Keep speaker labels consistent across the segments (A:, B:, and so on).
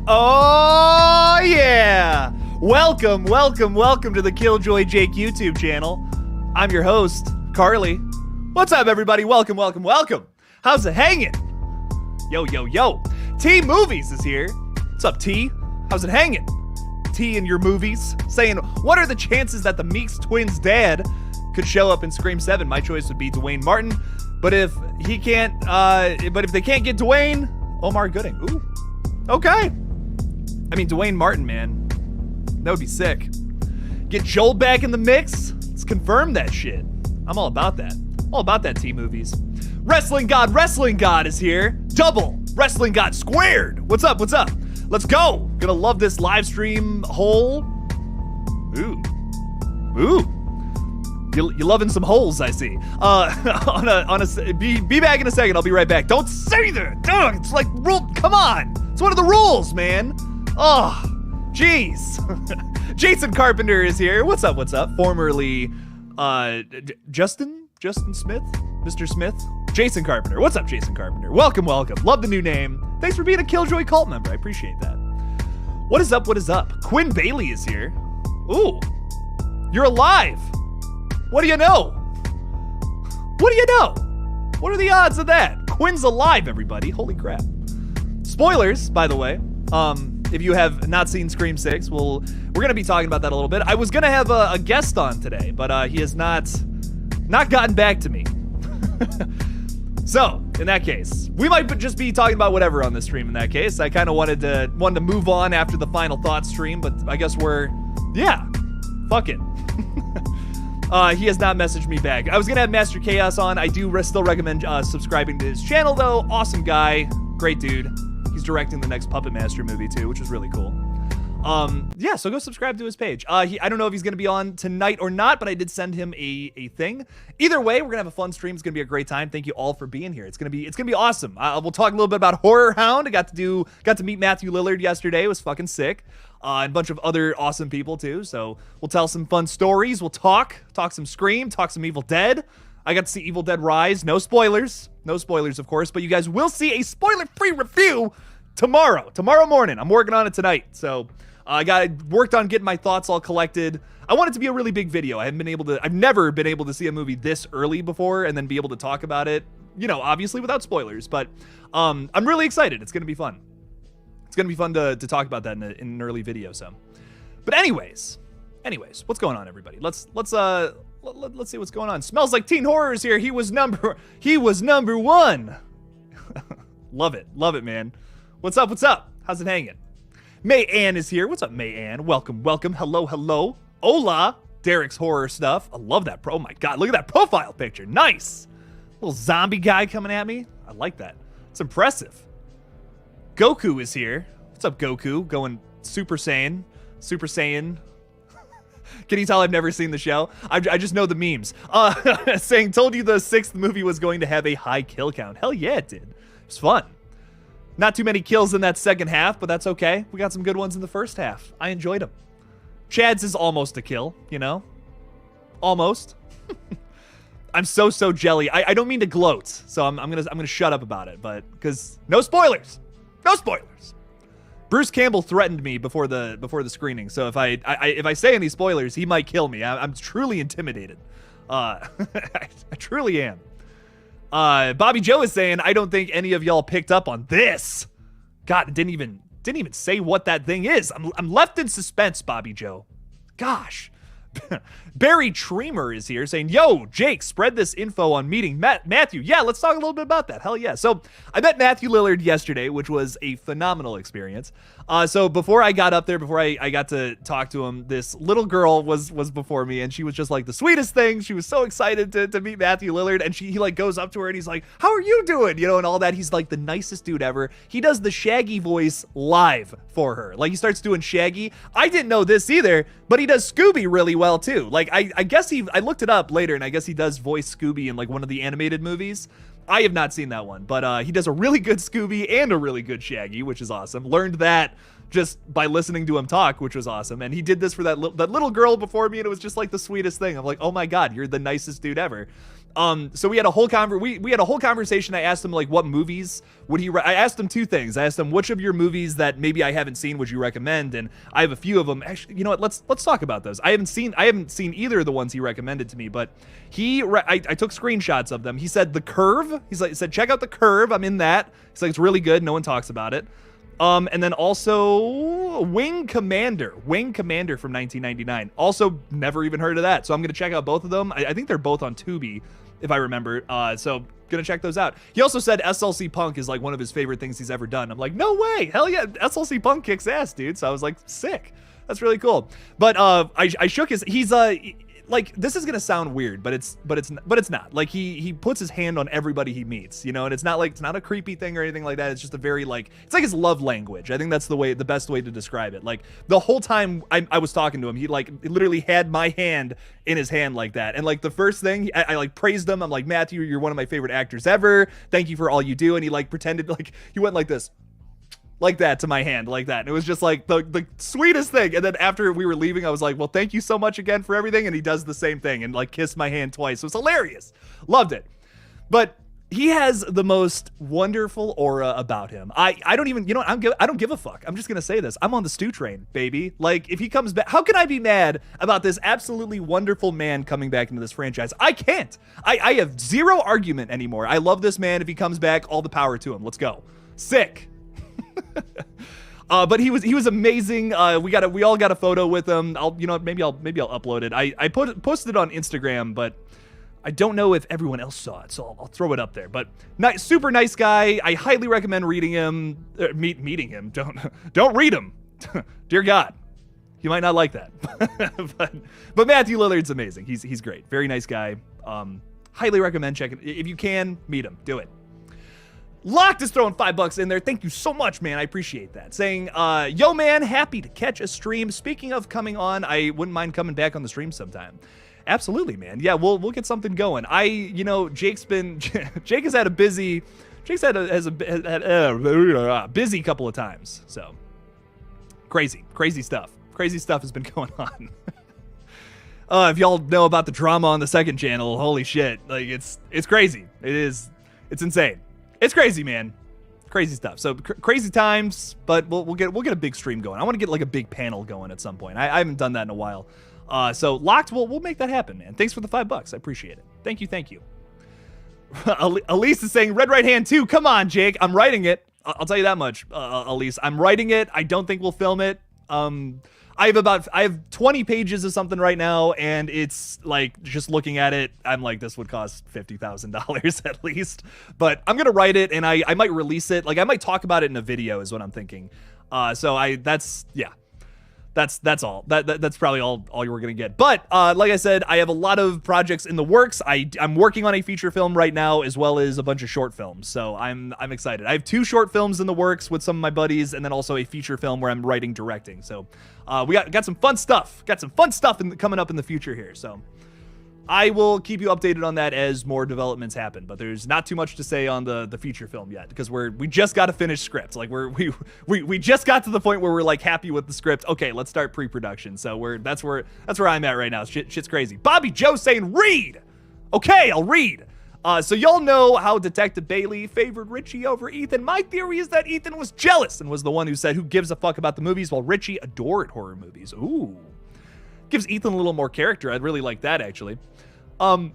A: Oh, yeah. Welcome to the Killjoy Jake YouTube channel. I'm your host, Carly. What's up, everybody? Welcome. How's it hanging? Yo. T Movies is here. What's up, T? How's it hanging? T in your movies. Saying, what are the chances that the Meeks twins' dad could show up in Scream 7? My choice would be Dwayne Martin. But if he can't, if they can't get Dwayne, Omar Gooding. Ooh. Okay. I mean, Dwayne Martin, man. That would be sick. Get Joel back in the mix. Let's confirm that shit. I'm all about that. All about that T Movies. Wrestling God is here. Double Wrestling God squared. What's up? Let's go. Gonna love this live stream hole. Ooh. You loving some holes, I see. Be back in a second. I'll be right back. Don't say that. Ugh, it's like rule. Come on. It's one of the rules, man. Oh, jeez. Jason Carpenter is here. What's up? Formerly, Justin Smith, Mr. Smith. Jason Carpenter. What's up, Jason Carpenter? Welcome. Love the new name. Thanks for being a Killjoy cult member. I appreciate that. What is up? Quinn Bailey is here. Ooh, you're alive. What do you know? What are the odds of that? Quinn's alive, everybody. Holy crap. Spoilers, by the way. If you have not seen Scream 6, we're going to be talking about that a little bit. I was going to have a guest on today, but he has not gotten back to me. So, in that case, we might just be talking about whatever on this stream in that case. I kind of wanted to move on after the final thoughts stream, but I guess fuck it. He has not messaged me back. I was going to have Master Chaos on. I do still recommend subscribing to his channel, though. Awesome guy. Great dude. He's directing the next Puppet Master movie, too, which is really cool. So go subscribe to his page. I don't know if he's going to be on tonight or not, but I did send him a thing. Either way, we're going to have a fun stream. It's going to be a great time. Thank you all for being here. It's going to be awesome. We'll talk a little bit about Horror Hound. I got to meet Matthew Lillard yesterday. It was fucking sick. And a bunch of other awesome people, too. So we'll tell some fun stories. We'll talk some Scream, talk some Evil Dead. I got to see Evil Dead Rise. No spoilers, of course, but you guys will see a spoiler-free review tomorrow morning. I'm working on it tonight. So I worked on getting my thoughts all collected. I want it to be a really big video. I've never been able to see a movie this early before and then be able to talk about it, obviously without spoilers, but I'm really excited. It's going to be fun. It's going to be fun to talk about that in an early video. So, but anyways, what's going on, everybody? Let's see what's going on. Smells Like Teen Horror is here. He was number one. Love it, man. What's up? How's it hanging? May Ann is here. What's up, May Ann? Welcome. Hello. Hola. Derek's horror stuff. I love that. Oh my God, look at that profile picture. Nice. Little zombie guy coming at me. I like that. It's impressive. Goku is here. What's up, Goku? Going Super Saiyan. Can you tell I've never seen the show? I just know the memes. Saying, told you the 6th movie was going to have a high kill count. Hell yeah, it did. It was fun. Not too many kills in that second half, but that's okay. We got some good ones in the first half. I enjoyed them. Chad's is almost a kill, Almost. I'm so jelly. I don't mean to gloat, so I'm gonna shut up about it, but because no spoilers. Bruce Campbell threatened me before the screening, so if I say any spoilers, he might kill me. I'm truly intimidated. I truly am. Bobby Joe is saying, I don't think any of y'all picked up on this. God, didn't even say what that thing is. I'm left in suspense, Bobby Joe. Gosh. Barry Tremer is here saying, yo, Jake, spread this info on meeting Matthew. Yeah, let's talk a little bit about that. Hell yeah. So I met Matthew Lillard yesterday, which was a phenomenal experience. So before I got up there, before I got to talk to him, this little girl was before me, and she was just like the sweetest thing. She was so excited to meet Matthew Lillard, and he like goes up to her and he's like, how are you doing? And all that. He's like the nicest dude ever. He does the Shaggy voice live for her. Like he starts doing Shaggy. I didn't know this either, but he does Scooby really well too. Like I guess I looked it up later, and I guess he does voice Scooby in like one of the animated movies. I have not seen that one, but he does a really good Scooby and a really good Shaggy, which is awesome. Learned that just by listening to him talk, which was awesome. And he did this for that little girl before me, and it was just like the sweetest thing. I'm like, oh my God, you're the nicest dude ever. So we had a whole we had a whole conversation. I asked him like what movies would he I asked him two things. I asked him which of your movies that maybe I haven't seen would you recommend, and I have a few of them. Actually, you know what? Let's talk about those. I haven't seen either of the ones he recommended to me, but I took screenshots of them. He said The Curve. He said check out The Curve. I'm in that. He's like it's really good. No one talks about it. And then also Wing Commander from 1999. Also never even heard of that. So I'm going to check out both of them. I think they're both on Tubi, if I remember. So going to check those out. He also said SLC Punk is like one of his favorite things he's ever done. I'm like, no way. Hell yeah. SLC Punk kicks ass, dude. So I was like, sick. That's really cool. But I shook his, he's like, this is gonna sound weird, but it's not. Like he puts his hand on everybody he meets, you know, and it's not a creepy thing or anything like that. It's just a very like, it's like his love language. I think that's the best way to describe it. Like the whole time I was talking to him, he like literally had my hand in his hand like that. And like the first thing I like praised him. I'm like, Matthew, you're one of my favorite actors ever. Thank you for all you do. And he like pretended like he went like this. Like that to my hand, like that. And it was just like the sweetest thing. And then after we were leaving, I was like, well, thank you so much again for everything. And he does the same thing and like kissed my hand twice. It was hilarious. Loved it. But he has the most wonderful aura about him. I don't even, you know what? I don't give a fuck. I'm just going to say this. I'm on the stew train, baby. Like if he comes back, how can I be mad about this absolutely wonderful man coming back into this franchise? I can't. I have zero argument anymore. I love this man. If he comes back, all the power to him. Let's go. Sick. But he was amazing. We all got a photo with him. Maybe I'll upload it. I posted it on Instagram, but I don't know if everyone else saw it, so I'll throw it up there. But super nice guy. I highly recommend reading him. Meeting him. Don't read him. Dear God, you might not like that. but Matthew Lillard's amazing. He's great. Very nice guy. Highly recommend checking. If you can meet him, do it. Locked is throwing $5 in there. Thank you so much, man. I appreciate that. Saying, yo, man, happy to catch a stream. Speaking of coming on, I wouldn't mind coming back on the stream sometime. Absolutely, man. Yeah, we'll get something going. Jake has had a busy busy couple of times. So crazy stuff. Crazy stuff has been going on. If y'all know about the drama on the second channel, holy shit. Like it's crazy. It's insane. It's crazy, man. Crazy stuff. So crazy times, but we'll get a big stream going. I want to get like a big panel going at some point. I haven't done that in a while. So Locked, we'll make that happen, man. Thanks for the $5. I appreciate it. Thank you. Elise is saying Red Right Hand 2. Come on, Jake. I'm writing it. I'll tell you that much, Elise. I'm writing it. I don't think we'll film it. I have 20 pages of something right now, and it's like just looking at it, I'm like, this would cost $50,000 at least. But I'm gonna write it, and I might release it. Like I might talk about it in a video, is what I'm thinking. That's all. That's probably all you were gonna get. But like I said, I have a lot of projects in the works. I'm working on a feature film right now, as well as a bunch of short films. So I'm excited. I have 2 short films in the works with some of my buddies, and then also a feature film where I'm writing, directing. So we got some fun stuff. Coming up in the future here. So I will keep you updated on that as more developments happen, but there's not too much to say on the feature film yet, because we just got to finish script. Like we just got to the point where we're like happy with the script. Okay, let's start pre-production. So that's where I'm at right now. Shit's crazy. Bobby Joe saying read. Okay, I'll read. So y'all know how Detective Bailey favored Richie over Ethan. My theory is that Ethan was jealous and was the one who said who gives a fuck about the movies, while Richie adored horror movies. Ooh. Gives Ethan a little more character. I'd really like that, actually. A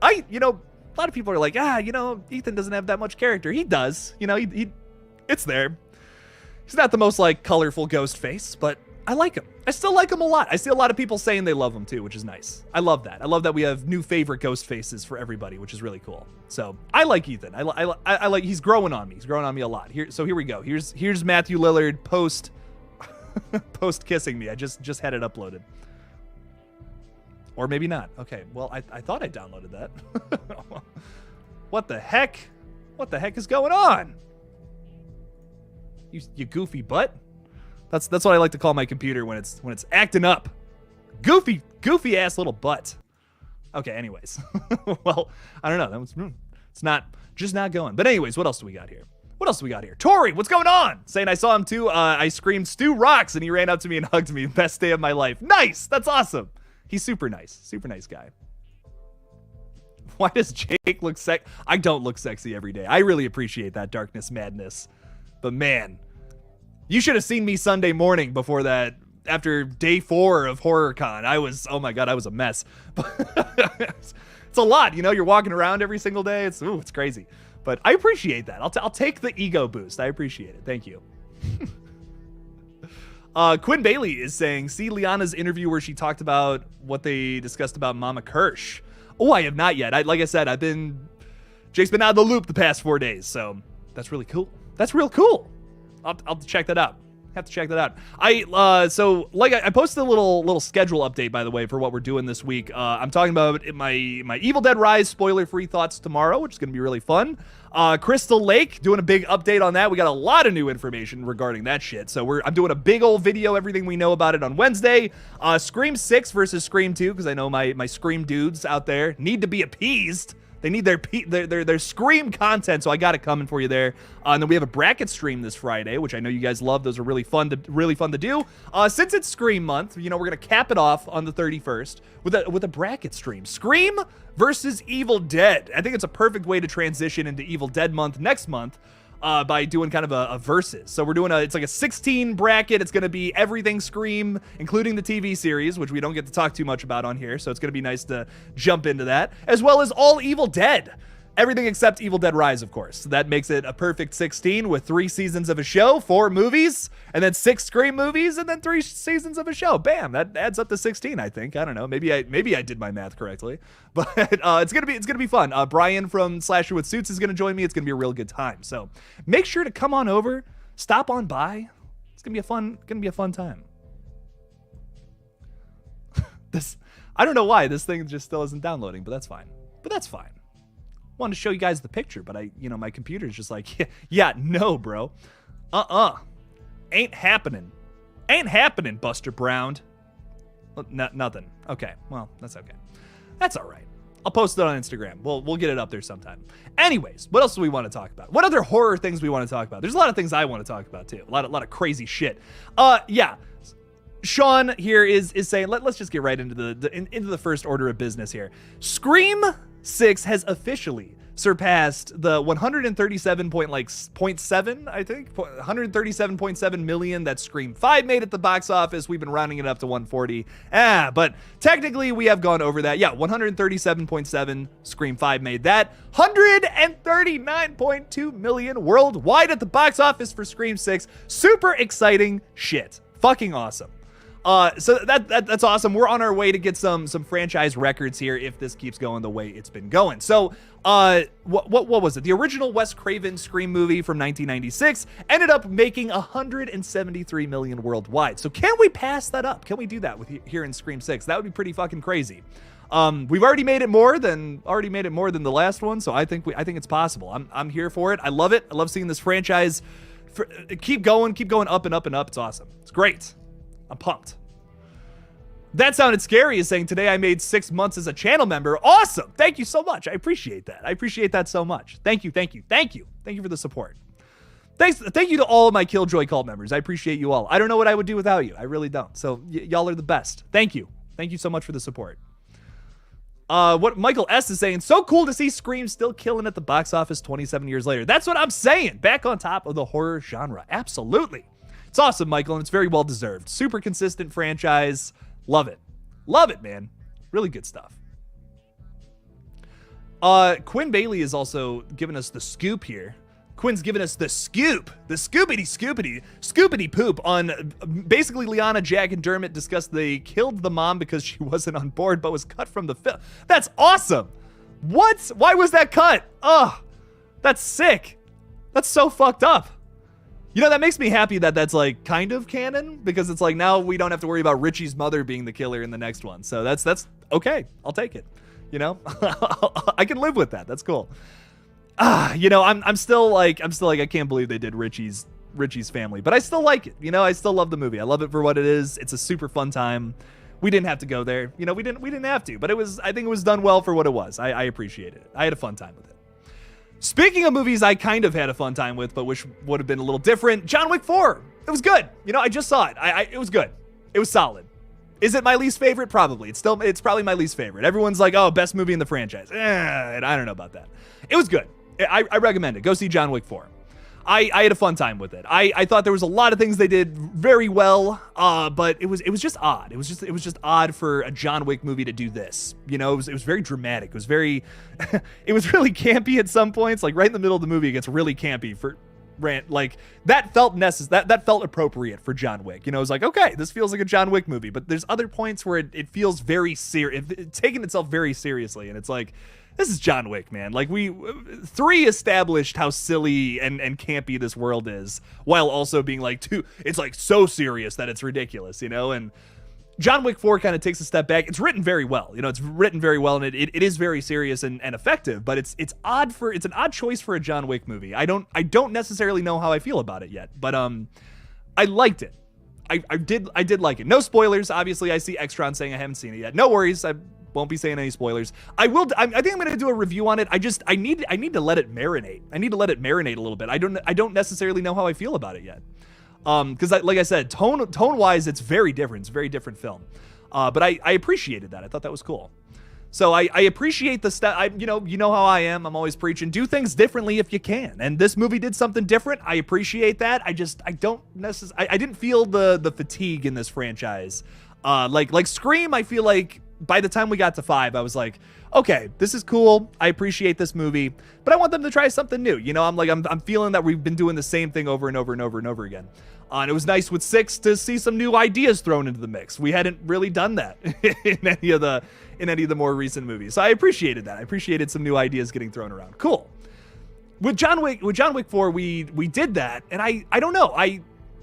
A: lot of people are like, Ethan doesn't have that much character. He does. It's there. He's not the most, like, colorful ghost face, but I like him. I still like him a lot. I see a lot of people saying they love him, too, which is nice. I love that. I love that we have new favorite ghost faces for everybody, which is really cool. So, I like Ethan. I like, he's growing on me. He's growing on me a lot. So here we go. Here's Matthew Lillard post kissing me. I just had it uploaded. Or maybe not. Okay, well, I thought I downloaded that. What the heck? What the heck is going on? You goofy butt? That's what I like to call my computer when it's acting up. Goofy ass little butt. Okay, anyways. Well, I don't know. It's not going. But anyways, what else do we got here? Tori, what's going on? Saying I saw him too. I screamed Stu rocks and he ran up to me and hugged me. Best day of my life. Nice. That's awesome. He's super nice guy. Why does Jake look I don't look sexy every day. I really appreciate that Darkness Madness. But man, you should have seen me Sunday morning before that. After day 4 of HorrorCon, oh my God, I was a mess. It's a lot, you're walking around every single day. It's crazy. But I appreciate that. I'll take the ego boost. I appreciate it. Thank you. Quinn Bailey is saying, see Liana's interview where she talked about what they discussed about Mama Kirsch. Oh, I have not yet. Like I said, Jake's been out of the loop the past 4 days, so that's really cool. That's real cool. I'll have to check that out. Have to check that out. I posted a little schedule update, by the way, for what we're doing this week. I'm talking about my Evil Dead Rise spoiler-free thoughts tomorrow, which is going to be really fun. Crystal Lake, doing a big update on that. We got a lot of new information regarding that shit. So I'm doing a big old video, everything we know about it on Wednesday. Scream 6 versus Scream 2, because I know my Scream dudes out there need to be appeased. They need their Scream content, so I got it coming for you there. And then we have a bracket stream this Friday, which I know you guys love. Those are really fun to do. Since it's Scream month, we're gonna cap it off on the 31st with a bracket stream. Scream versus Evil Dead. I think it's a perfect way to transition into Evil Dead month next month. By doing kind of a versus. So we're doing it's like a 16 bracket. It's going to be everything Scream, including the TV series, which we don't get to talk too much about on here. So it's going to be nice to jump into that, as well as all Evil Dead. Everything except Evil Dead Rise, of course. So that makes it a perfect 16 with 3 seasons of a show, 4 movies, and then 6 Scream movies, and then 3 seasons of a show. Bam, that adds up to 16, I think. I don't know. Maybe I did my math correctly. But it's gonna be fun. Brian from Slasher with Suits is gonna join me. It's gonna be a real good time. So make sure to come on over, stop on by. It's gonna be a fun time. I don't know why this thing just still isn't downloading, but that's fine. Wanted to show you guys the picture, but my computer's just like, yeah, no, bro. Ain't happening, Buster Brown. Nothing. Okay, well, that's okay. That's all right. I'll post it on Instagram. We'll get it up there sometime. Anyways, what else do we want to talk about? What other horror things we want to talk about? There's a lot of things I want to talk about too. A lot of crazy shit. Yeah. Sean here is saying, let's just get right into the first order of business here. Scream 6 has officially surpassed the 137.7, I think, 137.7 million that Scream 5 made at the box office. We've been rounding it up to 140. But technically we have gone over that. Yeah, 137.7 Scream 5 made that. 139.2 million worldwide at the box office for Scream 6. Super exciting shit. Fucking awesome. So that's awesome. We're on our way to get some franchise records here if this keeps going the way it's been going. So, what was it? The original Wes Craven Scream movie from 1996 ended up making 173 million worldwide. So can we pass that up? Can we do that here in Scream 6? That would be pretty fucking crazy. We've already made it more than the last one, so I think it's possible. I'm here for it. I love it. I love seeing this franchise keep going up and up and up. It's awesome. It's great. I'm pumped. That Sounded Scary is saying, today I made 6 months as a channel member. Awesome. Thank you so much. I appreciate that. I appreciate that so much. Thank you for the support. Thank you to all of my Killjoy cult members. I appreciate you all. I don't know what I would do without you. I really don't. So y'all are the best. Thank you. Thank you so much for the support. What Michael S is saying, so cool to see Scream still killing at the box office 27 years later. That's what I'm saying. Back on top of the horror genre. Absolutely. It's awesome, Michael, and it's very well deserved. Super consistent franchise. Love it. Love it, man. Really good stuff. Quinn Bailey is also giving us the scoop here. Quinn's giving us the scoop. The scoopity poop on basically Liana, Jack, and Dermot discussed they killed the mom because she wasn't on board but was cut from the film. That's awesome. What? Why was that cut? Ugh. That's sick. That's so fucked up. That makes me happy that that's like kind of canon, because it's like now we don't have to worry about Richie's mother being the killer in the next one. So that's okay. I'll take it. I can live with that. That's cool. I'm still like I can't believe they did Richie's family, but I still like it. I still love the movie. I love it for what it is. It's a super fun time. We didn't have to go there. We didn't have to, but I think it was done well for what it was. I appreciate it. I had a fun time with it. Speaking of movies I kind of had a fun time with, but which would have been a little different, John Wick 4. It was good. I just saw it. It was good. It was solid. Is it my least favorite? Probably. It's probably my least favorite. Everyone's like, oh, best movie in the franchise. And I don't know about that. It was good. I recommend it. Go see John Wick 4. I had a fun time with it. I thought there was a lot of things they did very well, but it was just odd. It was just odd for a John Wick movie to do this. You know, it was very dramatic. It was very, it was really campy at some points. Like right in the middle of the movie, it gets really campy for rant. Like that felt necessary. That felt appropriate for John Wick. You know, it was like, okay, this feels like a John Wick movie. But there's other points where it feels very serious, taking itself very seriously, and it's like, this is John Wick, man. Like 3 established how silly and campy this world is, while also being like, it's like so serious that it's ridiculous, you know? And John Wick 4 kind of takes a step back. It's written very well, you know, and it is very serious and effective, but it's an odd choice for a John Wick movie. I don't necessarily know how I feel about it yet, but I liked it. I did like it. No spoilers, obviously. I see Extron saying I haven't seen it yet. No worries. I won't be saying any spoilers. I think I'm going to do a review on it. I need to let it marinate. I need to let it marinate a little bit. I don't necessarily know how I feel about it yet. Because like I said, tone wise, it's very different. It's a very different film. But I appreciated that. I thought that was cool. So I appreciate the stuff. You know how I am. I'm always preaching, do things differently if you can. And this movie did something different. I appreciate that. I didn't feel the fatigue in this franchise. Like Scream, I feel like by the time we got to 5, I was like, okay, this is cool. I appreciate this movie, but I want them to try something new. You know, I'm feeling that we've been doing the same thing over and over and over and over again. And it was nice with 6 to see some new ideas thrown into the mix. We hadn't really done that in any of the more recent movies. So I appreciated that. I appreciated some new ideas getting thrown around. Cool. With John Wick 4, we did that, and I don't know.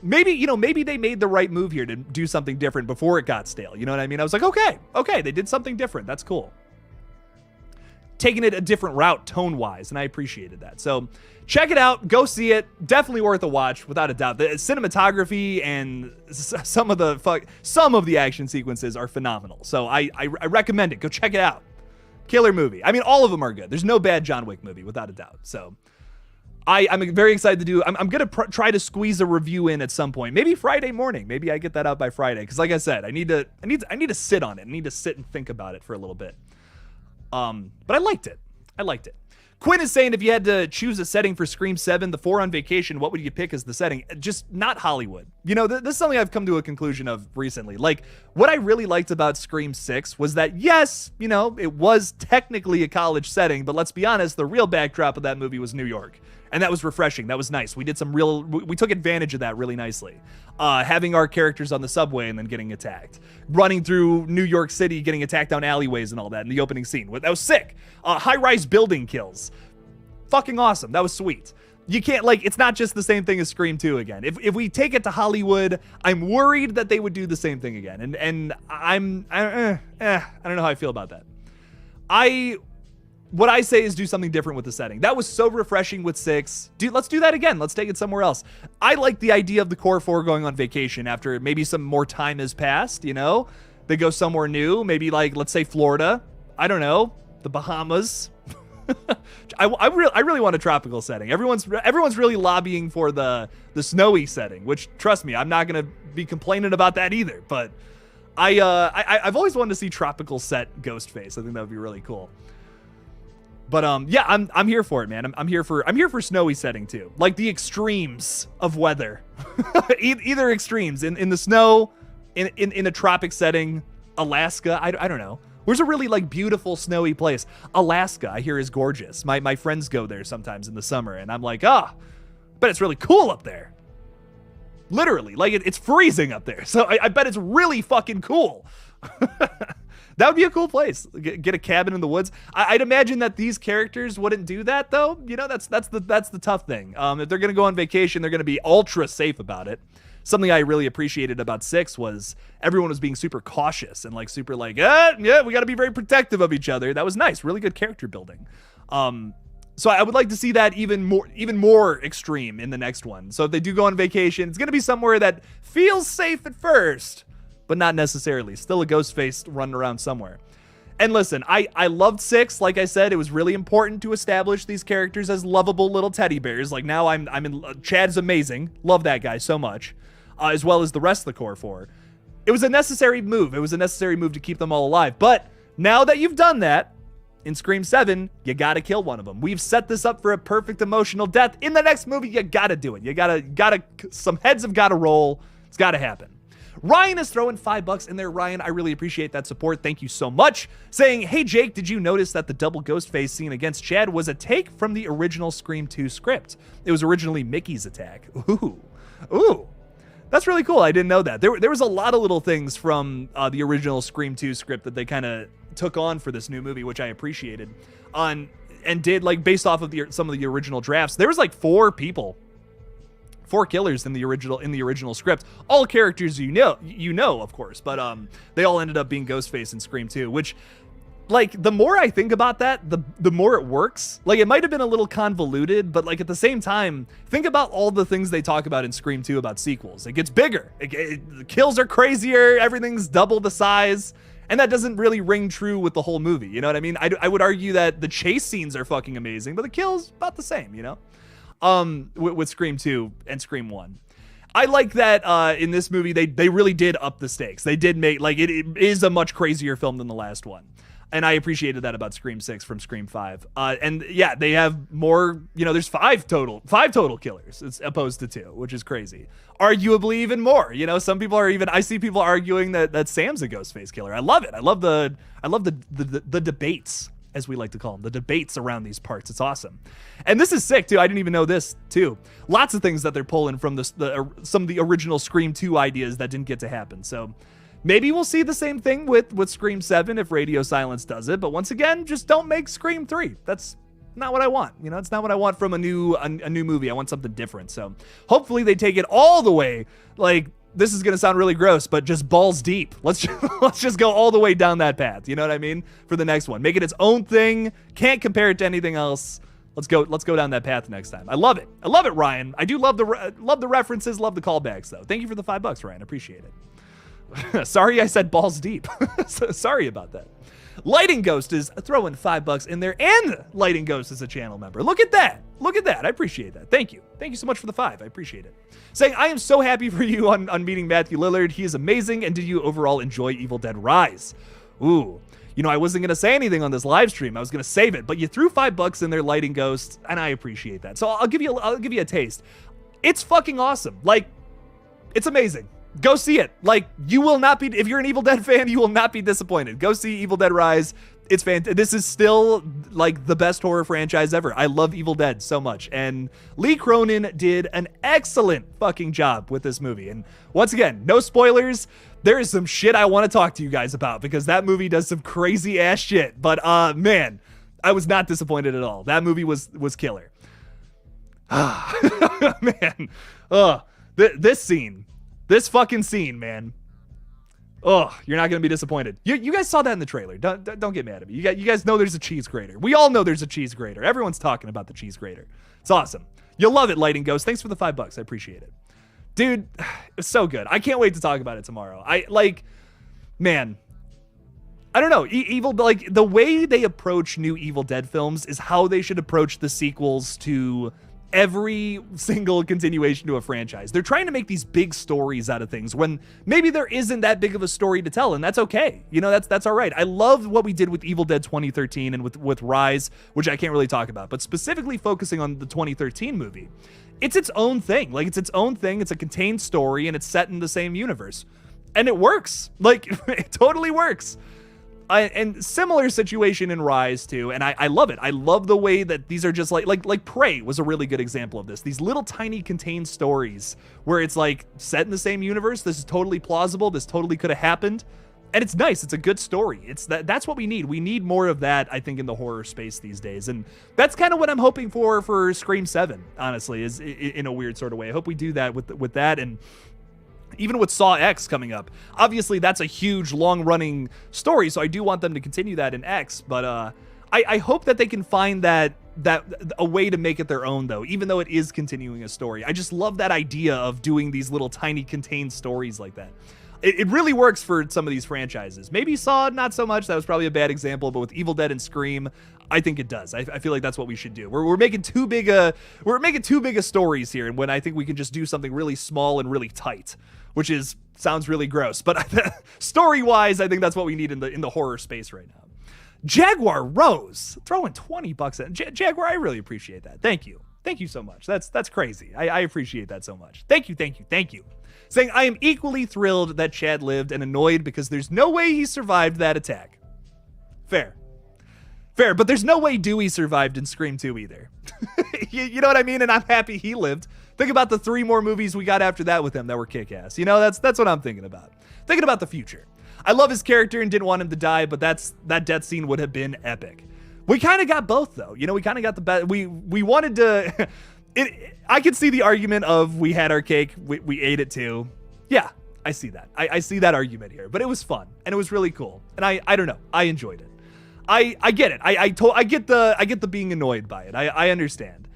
A: Maybe they made the right move here to do something different before it got stale. You know what I mean? I was like, okay, they did something different. That's cool. Taking it a different route tone-wise, and I appreciated that. So check it out. Go see it. Definitely worth a watch, without a doubt. The cinematography and some of the action sequences are phenomenal. So I recommend it. Go check it out. Killer movie. I mean, all of them are good. There's no bad John Wick movie, without a doubt. So I'm very excited to do. I'm gonna try to squeeze a review in at some point. Maybe Friday morning. Maybe I get that out by Friday. Because like I said, I need to sit on it. I need to sit and think about it for a little bit. But I liked it. Quinn is saying, if you had to choose a setting for Scream 7, the 4 on vacation, what would you pick as the setting? Just not Hollywood. You know, this is something I've come to a conclusion of recently. Like, what I really liked about Scream 6 was that, yes, you know, it was technically a college setting, but let's be honest, the real backdrop of that movie was New York. And that was refreshing. That was nice. We took advantage of that really nicely. Having our characters on the subway and then getting attacked. Running through New York City, getting attacked down alleyways and all that in the opening scene. That was sick. High-rise building kills. Fucking awesome. That was sweet. You can't, it's not just the same thing as Scream 2 again. If we take it to Hollywood, I'm worried that they would do the same thing again. And I don't know how I feel about that. What I say is do something different with the setting. That was so refreshing with 6. Dude, let's do that again. Let's take it somewhere else. I like the idea of the core 4 going on vacation after maybe some more time has passed, you know? They go somewhere new, maybe let's say Florida. I don't know, the Bahamas. I really want a tropical setting. Everyone's really lobbying for the snowy setting, which, trust me, I'm not going to be complaining about that either. But I've always wanted to see tropical set Ghostface. I think that would be really cool. But yeah, I'm here for it, man. I'm here for snowy setting too, like the extremes of weather, either extremes in the snow, in a tropic setting, Alaska. I don't know. Where's a really beautiful snowy place? Alaska, I hear, is gorgeous. My friends go there sometimes in the summer, and I'm like, but it's really cool up there. Literally, it's freezing up there, so I bet it's really fucking cool. That would be a cool place. Get a cabin in the woods. I'd imagine that these characters wouldn't do that, though. You know, that's the tough thing. If they're gonna go on vacation, they're gonna be ultra safe about it. Something I really appreciated about 6 was everyone was being super cautious and super yeah, we got to be very protective of each other. That was nice. Really good character building. So I would like to see that even more extreme in the next one. So if they do go on vacation, it's gonna be somewhere that feels safe at first, but not necessarily. Still a ghost face running around somewhere. And listen, I loved 6. Like I said, it was really important to establish these characters as lovable little teddy bears. Now I'm in. Chad's amazing. Love that guy so much, as well as the rest of the core 4. It was a necessary move. It was a necessary move to keep them all alive. But now that you've done that, in Scream 7, you gotta kill one of them. We've set this up for a perfect emotional death. In the next movie, you gotta do it. You gotta, some heads have gotta roll. It's gotta happen. Ryan is throwing $5 in there. Ryan, I really appreciate that support. Thank you so much. Saying, hey, Jake, did you notice that the double ghost face scene against Chad was a take from the original Scream 2 script? It was originally Mickey's attack. Ooh. That's really cool. I didn't know that. There was a lot of little things from the original Scream 2 script that they kind of took on for this new movie, which I appreciated. And did, like, based off of some of the original drafts. There was like 4 killers in the original script. All characters you know, of course, but they all ended up being Ghostface in Scream 2, which, like, the more I think about that, the more it works. Like, it might have been a little convoluted, but, like, at the same time, think about all the things they talk about in Scream 2 about sequels. It gets bigger. The kills are crazier. Everything's double the size. And that doesn't really ring true with the whole movie. You know what I mean? I would argue that the chase scenes are fucking amazing, but the kills about the same, you know? With Scream 2 and Scream 1. I like that in this movie, they really did up the stakes. They did make, like, it is a much crazier film than the last one. And I appreciated that about Scream 6 from Scream 5. And yeah, they have more, you know, there's 5 total killers as opposed to 2, which is crazy. Arguably even more, you know, some people are even, I see people arguing that Sam's a Ghostface killer. I love it. I love the debates, as we like to call them, the debates around these parts. It's awesome. And this is sick too. I didn't even know this too. Lots of things that they're pulling from some of the original Scream 2 ideas that didn't get to happen. So maybe we'll see the same thing with Scream 7 if Radio Silence does it. But once again, just don't make Scream 3. That's not what I want. You know, it's not what I want from a new movie. I want something different. So hopefully they take it all the way. Like, this is going to sound really gross, but just balls deep. Let's just go all the way down that path. You know what I mean? For the next one, make it its own thing. Can't compare it to anything else. Let's go down that path next time. I love it. I love it, Ryan. I do love the references, love the callbacks though. Thank you for the $5, Ryan. I appreciate it. Sorry I said balls deep. Sorry about that. Lighting Ghost is throwing $5 in there, and Lighting Ghost is a channel member. Look at that. Look at that. I appreciate that. Thank you. Thank you so much for the 5. I appreciate it. Saying, I am so happy for you on meeting Matthew Lillard. He is amazing. And did you overall enjoy Evil Dead Rise? Ooh. You know, I wasn't going to say anything on this live stream. I was going to save it, but you threw $5 in there, Lighting Ghost, and I appreciate that. So I'll give you a taste. It's fucking awesome. Like, it's amazing. Go see it. Like, you will not be, if you're an Evil Dead fan, you will not be disappointed. Go see Evil Dead Rise. It's fantastic. This is still, like, the best horror franchise ever. I love Evil Dead so much. And Lee Cronin did an excellent fucking job with this movie. And once again, no spoilers. There is some shit I want to talk to you guys about because that movie does some crazy ass shit. But, man, I was not disappointed at all. That movie was killer. Man. This fucking scene, man. Oh, you're not going to be disappointed. You guys saw that in the trailer. Don't get mad at me. You guys know there's a cheese grater. We all know there's a cheese grater. Everyone's talking about the cheese grater. It's awesome. You'll love it, Lighting Ghost. Thanks for the $5. I appreciate it. Dude, it's so good. I can't wait to talk about it tomorrow. Man, I don't know. Like, the way they approach new Evil Dead films is how they should approach the sequels to every single continuation to a franchise. They're trying to make these big stories out of things when maybe there isn't that big of a story to tell, and that's okay. You know, that's all right. I love what we did with Evil Dead 2013 and with Rise, which I can't really talk about, but specifically focusing on the 2013 movie. It's its own thing. Like, it's its own thing. It's a contained story, and it's set in the same universe. And it works. Like, it totally works. And similar situation in Rise too, and I love it. I love the way that these are just like Prey was a really good example of this. These little tiny contained stories where it's like set in the same universe. This is totally plausible. This totally could have happened, and it's nice. It's a good story. That's what we need. We need more of that, I think, in the horror space these days, and that's kind of what I'm hoping for Scream 7. Honestly, is in a weird sort of way. I hope we do that with that and. Even with Saw X coming up, obviously that's a huge long-running story, so I do want them to continue that in X, but I hope that they can find that a way to make it their own, though, even though it is continuing a story. I just love that idea of doing these little tiny contained stories like that. It really works for some of these franchises. Maybe Saw, not so much. That was probably a bad example, but with Evil Dead and Scream, I think it does. I feel like that's what we should do. We're making too big a stories here, and when I think we can just do something really small and really tight, which is sounds really gross, but story-wise, I think that's what we need in the horror space right now. Jaguar Rose throwing $20 in. Jaguar, I really appreciate that. Thank you. Thank you so much. That's crazy. I appreciate that so much. Thank you. Saying, I am equally thrilled that Chad lived and annoyed because there's no way he survived that attack. Fair, but there's no way Dewey survived in Scream 2 either. You know what I mean? And I'm happy he lived. Think about the 3 more movies we got after that with him that were kick-ass. You know, that's what I'm thinking about. Thinking about the future. I love his character and didn't want him to die, but that death scene would have been epic. We kind of got both, though. You know, we kind of got the best. We wanted to... I could see the argument of we had our cake, we ate it too. Yeah, I see that. I see that argument here. But it was fun, and it was really cool. And I don't know. I enjoyed it. I get it. I get the being annoyed by it. I understand.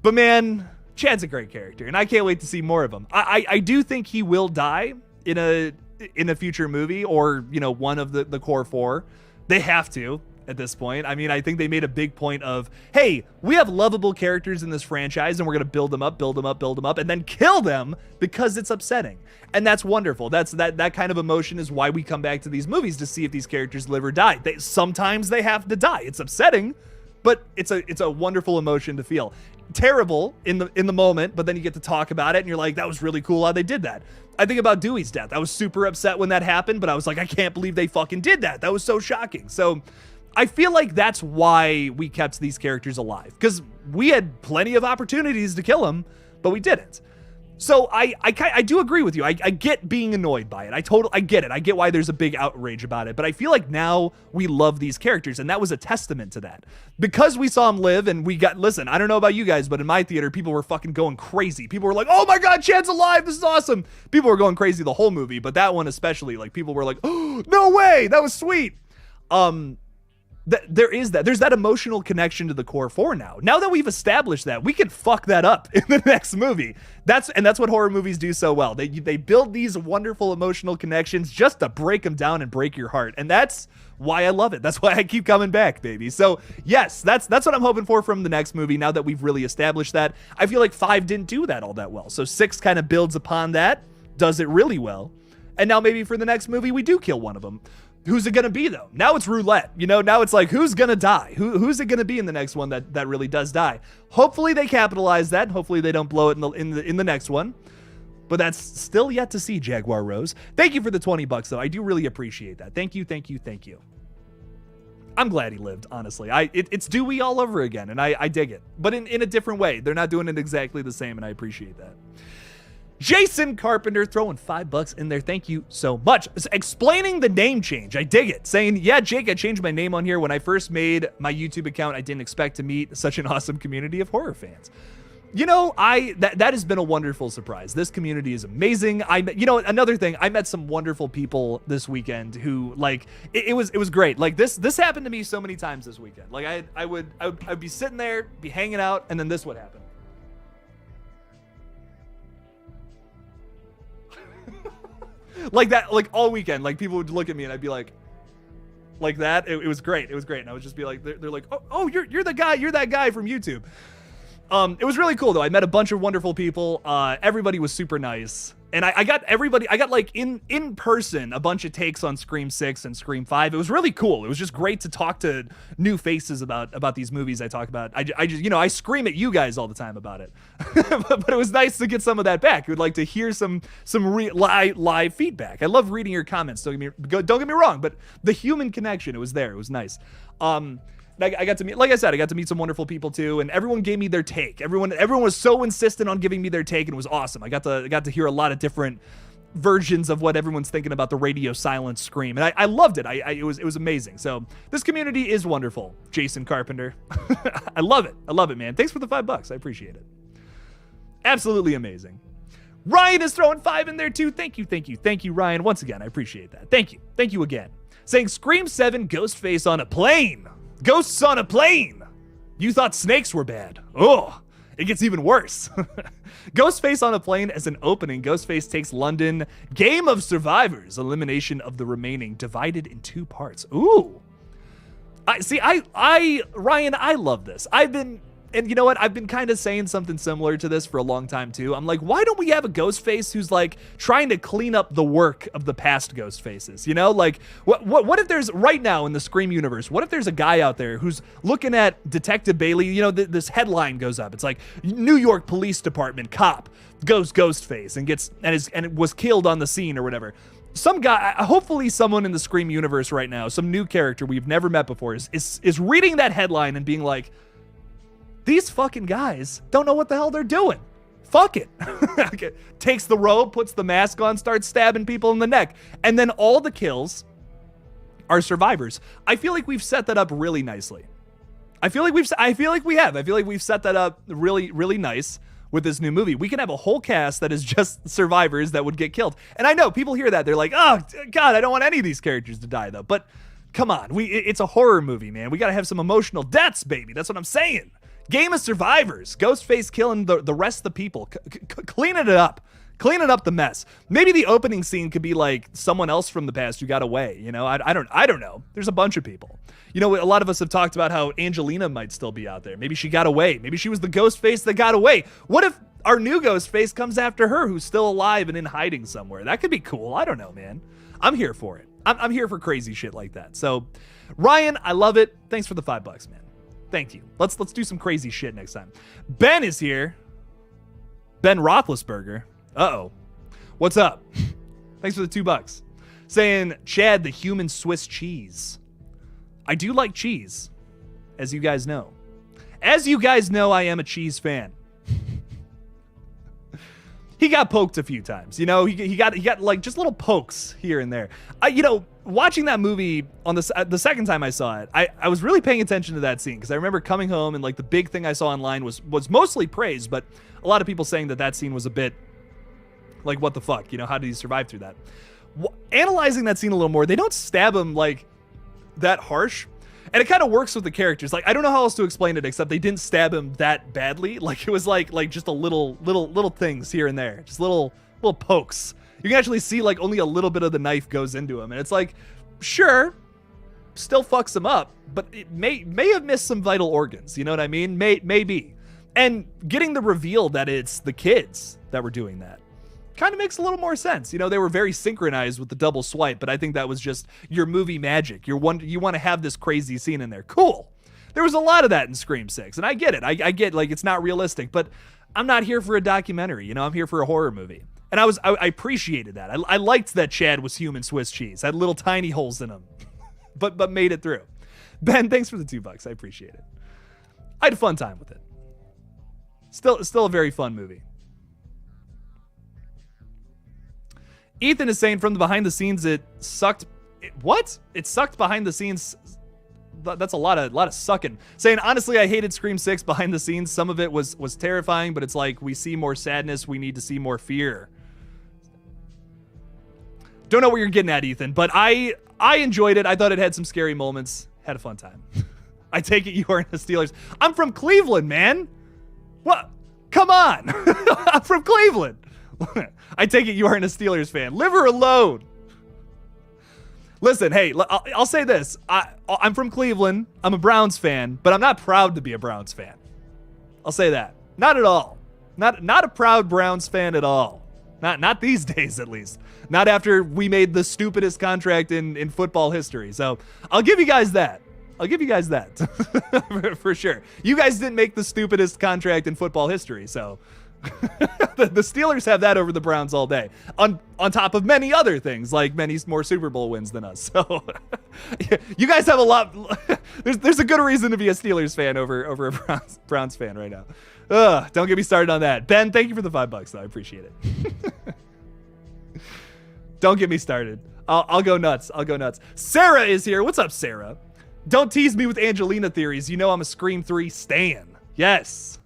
A: But man, Chad's a great character, and I can't wait to see more of him. I do think he will die in a future movie, or, you know, one of the core 4. They have to at this point. I mean, I think they made a big point of, hey, we have lovable characters in this franchise, and we're gonna build them up, and then kill them because it's upsetting. And that's wonderful. That kind of emotion is why we come back to these movies, to see if these characters live or die. Sometimes they have to die. It's upsetting, but it's a wonderful emotion to feel. Terrible in the moment, but then you get to talk about it, and you're like, that was really cool how they did that. I think about Dewey's death. I was super upset when that happened, but I was like, I can't believe they fucking did that. That was so shocking. So I feel like that's why we kept these characters alive, because we had plenty of opportunities to kill them, but we didn't. So I do agree with you. I get being annoyed by it. I get it. I get why there's a big outrage about it, but I feel like now we love these characters, and that was a testament to that. Because we saw him live, and listen, I don't know about you guys, but in my theater, people were fucking going crazy. People were like, oh my God, Chad's alive. This is awesome. People were going crazy the whole movie, but that one especially, like, people were like, oh, no way. That was sweet. There's that emotional connection to the core 4 now. Now that we've established that, we can fuck that up in the next movie. That's what horror movies do so well. They build these wonderful emotional connections just to break them down and break your heart. And that's why I love it. That's why I keep coming back, baby. So yes, that's what I'm hoping for from the next movie, now that we've really established that. I feel like 5 didn't do that all that well. So 6 kind of builds upon that, does it really well. And now maybe for the next movie, we do kill one of them. Who's it going to be, though? Now it's roulette. You know, now it's like, who's going to die? Who's it going to be in the next one that really does die? Hopefully they capitalize that. Hopefully they don't blow it in the next one. But that's still yet to see, Jaguar Rose. Thank you for the $20, though. I do really appreciate that. Thank you. I'm glad he lived, honestly. It's Dewey all over again, and I dig it. But in a different way. They're not doing it exactly the same, and I appreciate that. Jason Carpenter throwing $5 in there. Thank you so much. Explaining the name change. I dig it. Saying, yeah, Jake, I changed my name on here. When I first made my YouTube account, I didn't expect to meet such an awesome community of horror fans. You know, that has been a wonderful surprise. This community is amazing. Another thing, I met some wonderful people this weekend who, like, it was great. Like, this happened to me so many times this weekend. Like, I'd be sitting there, be hanging out, and then this would happen. Like that, like all weekend, like people would look at me and I'd be like that. It was great. And I would just be like, they're like, oh, you're that guy from YouTube. It was really cool though. I met a bunch of wonderful people. Everybody was super nice. And I got like in person a bunch of takes on Scream 6 and Scream 5. It was really cool. It was just great to talk to new faces about these movies I talk about. I just, I scream at you guys all the time about it. but it was nice to get some of that back. We'd like to hear some live feedback. I love reading your comments. Don't get me wrong, but the human connection, it was there. It was nice. I got to meet, like I said, I got to meet some wonderful people too, and everyone gave me their take. Everyone was so insistent on giving me their take, and it was awesome. I got to hear a lot of different versions of what everyone's thinking about the radio silence Scream, and I loved it. It was amazing. So this community is wonderful, Jason Carpenter. I love it, man. Thanks for the $5. I appreciate it. Absolutely amazing. Ryan is throwing 5 in there too. Thank you, Ryan. Once again, I appreciate that. Thank you again. Saying Scream 7, Ghostface on a plane. Ghosts on a plane. You thought snakes were bad. Oh, it gets even worse. Ghostface on a plane as an opening. Ghostface takes London. Game of Survivors. Elimination of the remaining. Divided in 2 parts. Ooh. Ryan, I love this. I've been And you know what? I've been kind of saying something similar to this for a long time too. I'm like, why don't we have a Ghostface who's like trying to clean up the work of the past Ghostfaces? You know, like what if there's right now in the Scream universe, what if there's a guy out there who's looking at Detective Bailey, you know, this headline goes up. It's like New York Police Department cop goes Ghostface and was killed on the scene or whatever. Some guy, hopefully someone in the Scream universe right now, some new character we've never met before is reading that headline and being like, these fucking guys don't know what the hell they're doing. Fuck it. Okay. Takes the robe, puts the mask on, starts stabbing people in the neck. And then all the kills are survivors. I feel like we've set that up really nicely. I feel like we've set that up really, really nice with this new movie. We can have a whole cast that is just survivors that would get killed. And I know people hear that. They're like, oh, God, I don't want any of these characters to die, though. But come on. It's a horror movie, man. We got to have some emotional deaths, baby. That's what I'm saying. Game of survivors. Ghostface killing the rest of the people. Cleaning it up. Cleaning up the mess. Maybe the opening scene could be like someone else from the past who got away. You know, I don't know. There's a bunch of people. You know, a lot of us have talked about how Angelina might still be out there. Maybe she got away. Maybe she was the Ghostface that got away. What if our new Ghostface comes after her who's still alive and in hiding somewhere? That could be cool. I don't know, man. I'm here for it. I'm here for crazy shit like that. So, Ryan, I love it. Thanks for the $5, man. Thank you. Let's do some crazy shit next time. Ben is here. Ben Roethlisberger. Uh-oh. What's up? Thanks for the $2. Saying, Chad, the human Swiss cheese. I do like cheese, as you guys know. As you guys know, I am a cheese fan. He got poked a few times, you know. He got like just little pokes here and there. You know, watching that movie on the second time I saw it, I was really paying attention to that scene because I remember coming home and like the big thing I saw online was mostly praise, but a lot of people saying that scene was a bit like, what the fuck, you know, how did he survive through that? Analyzing that scene a little more, they don't stab him like that harsh. And it kind of works with the characters. Like, I don't know how else to explain it except they didn't stab him that badly. Like, it was like just a little things here and there. Just little pokes. You can actually see like only a little bit of the knife goes into him. And it's like, sure, still fucks him up, but it may have missed some vital organs. You know what I mean? Maybe. And getting the reveal that it's the kids that were doing that kind of makes a little more sense. You know, they were very synchronized with the double swipe, but I think that was just your movie magic. You want to have this crazy scene in there. Cool. There was a lot of that in Scream 6, and I get it. I get, like, it's not realistic, but I'm not here for a documentary. You know, I'm here for a horror movie. And I appreciated that. I liked that Chad was human Swiss cheese. Had little tiny holes in him, but made it through. Ben, thanks for the $2. I appreciate it. I had a fun time with it. Still a very fun movie. Ethan is saying from the behind the scenes, it sucked. What? It sucked behind the scenes. That's a lot of sucking. Saying, honestly, I hated Scream 6 behind the scenes. Some of it was terrifying, but it's like we see more sadness. We need to see more fear. Don't know what you're getting at, Ethan, but I enjoyed it. I thought it had some scary moments. Had a fun time. I take it you aren't a Steelers. I'm from Cleveland, man. What? Come on. I'm from Cleveland. I take it you aren't a Steelers fan. Live her alone. Listen, hey, I'll say this. I'm from Cleveland. I'm a Browns fan, but I'm not proud to be a Browns fan. I'll say that. Not at all. Not a proud Browns fan at all. Not these days, at least. Not after we made the stupidest contract in football history. So I'll give you guys that. for sure. You guys didn't make the stupidest contract in football history, so the Steelers have that over the Browns all day, on top of many other things, like many more Super Bowl wins than us. So you guys have a lot. There's a good reason to be a Steelers fan over a Browns fan right now. Don't get me started on that. Ben, thank you for the $5 though. I appreciate it. Don't get me started. I'll go nuts. Sarah is here. What's up, Sarah? Don't tease me with Angelina theories. You know I'm a Scream 3 stan. Yes.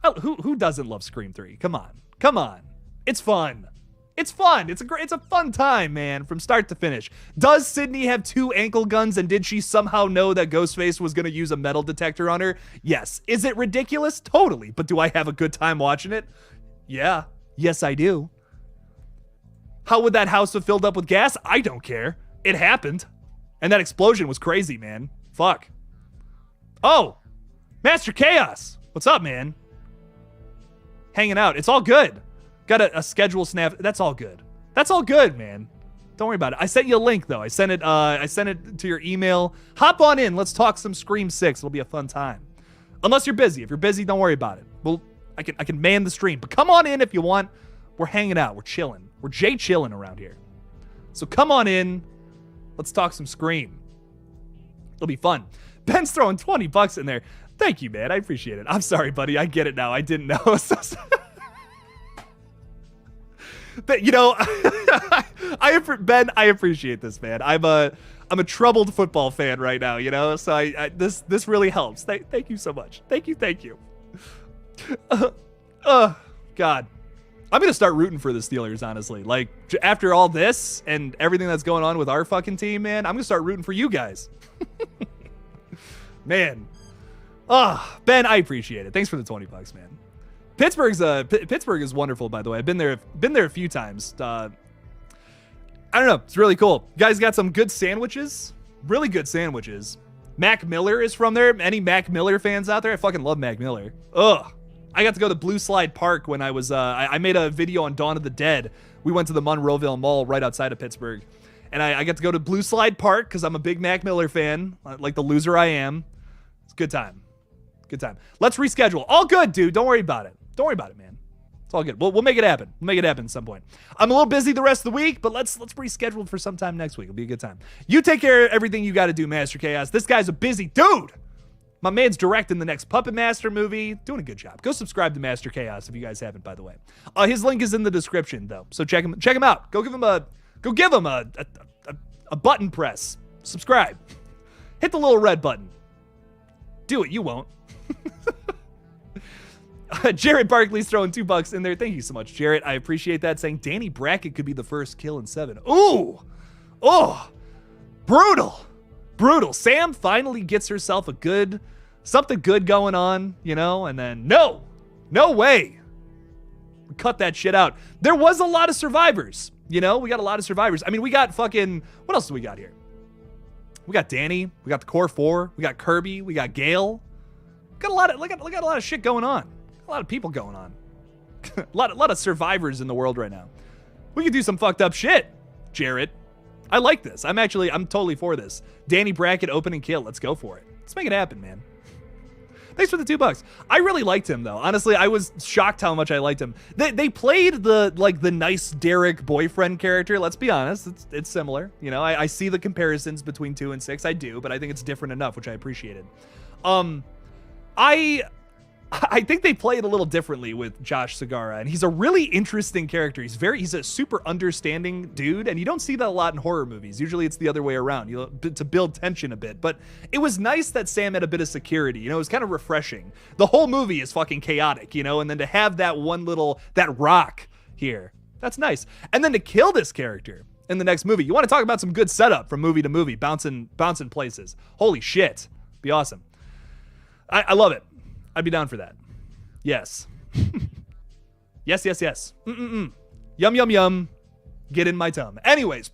A: Oh, who doesn't love Scream 3? Come on. It's fun. It's a fun time, man, from start to finish. Does Sydney have 2 ankle guns, and did she somehow know that Ghostface was going to use a metal detector on her? Yes. Is it ridiculous? Totally. But do I have a good time watching it? Yeah. Yes, I do. How would that house have filled up with gas? I don't care. It happened. And that explosion was crazy, man. Fuck. Oh, Master Chaos. What's up, man? Hanging out. It's all good. Got a schedule snap. That's all good. That's all good, man. Don't worry about it. I sent you a link though. I sent it to your email. Hop on in. Let's talk some Scream 6. It'll be a fun time. Unless you're busy. If you're busy, don't worry about it. Well, I can man the stream. But come on in if you want. We're hanging out. We're chilling. We're chilling around here. So come on in. Let's talk some Scream. It'll be fun. Ben's throwing $20 in there. Thank you, man. I appreciate it. I'm sorry, buddy. I get it now. I didn't know. But you know, Ben, I appreciate this, man. I'm a troubled football fan right now, you know. So this really helps. Thank you so much. Thank you. God, I'm gonna start rooting for the Steelers, honestly. Like after all this and everything that's going on with our fucking team, man, I'm gonna start rooting for you guys. Man, Ben, I appreciate it. Thanks for the $20, man. Pittsburgh is wonderful, by the way. I've been there a few times. I don't know. It's really cool. You guys got some good sandwiches. Really good sandwiches. Mac Miller is from there. Any Mac Miller fans out there? I fucking love Mac Miller. Ugh. I got to go to Blue Slide Park when I was, I made a video on Dawn of the Dead. We went to the Monroeville Mall right outside of Pittsburgh. And I got to go to Blue Slide Park because I'm a big Mac Miller fan, like the loser I am. It's a good time. Good time. Let's reschedule. All good, dude. Don't worry about it. Don't worry about it, man. It's all good. We'll make it happen. We'll make it happen at some point. I'm a little busy the rest of the week, but let's reschedule for sometime next week. It'll be a good time. You take care of everything you got to do, Master Chaos. This guy's a busy dude. My man's directing the next Puppet Master movie. Doing a good job. Go subscribe to Master Chaos if you guys haven't, by the way. His link is in the description, though. So check him out. Go give him a button press. Subscribe. Hit the little red button. Do it. You won't. Jarrett Barkley's throwing $2 in there. Thank you so much, Jarrett. I appreciate that. Saying Danny Brackett could be the first kill in 7. Ooh. Oh. Brutal. Sam finally gets herself something good going on, you know, and then no way. Cut that shit out. There was a lot of survivors, you know. We got a lot of survivors. I mean, we got fucking, what else do we got here? We got Danny. We got the Core 4. We got Kirby. We got Gale. Got a lot of shit going on. A lot of people going on. a lot of survivors in the world right now. We could do some fucked up shit, Jarrett. I like this. I'm totally for this. Danny Brackett opening kill. Let's go for it. Let's make it happen, man. Thanks for the $2. I really liked him though. Honestly, I was shocked how much I liked him. They played the nice Derek boyfriend character. Let's be honest. It's similar. You know, I see the comparisons between 2 and 6. I do, but I think it's different enough, which I appreciated. I think they play it a little differently with Josh Segarra, and he's a really interesting character. He's a super understanding dude, and you don't see that a lot in horror movies. Usually it's the other way around, you know, to build tension a bit. But it was nice that Sam had a bit of security, you know. It was kind of refreshing. The whole movie is fucking chaotic, you know, and then to have that rock here, that's nice. And then to kill this character in the next movie, you want to talk about some good setup from movie to movie, bouncing places. Holy shit, be awesome. I love it. I'd be down for that. Yes. yes. Yum. Get in my tum. Anyways,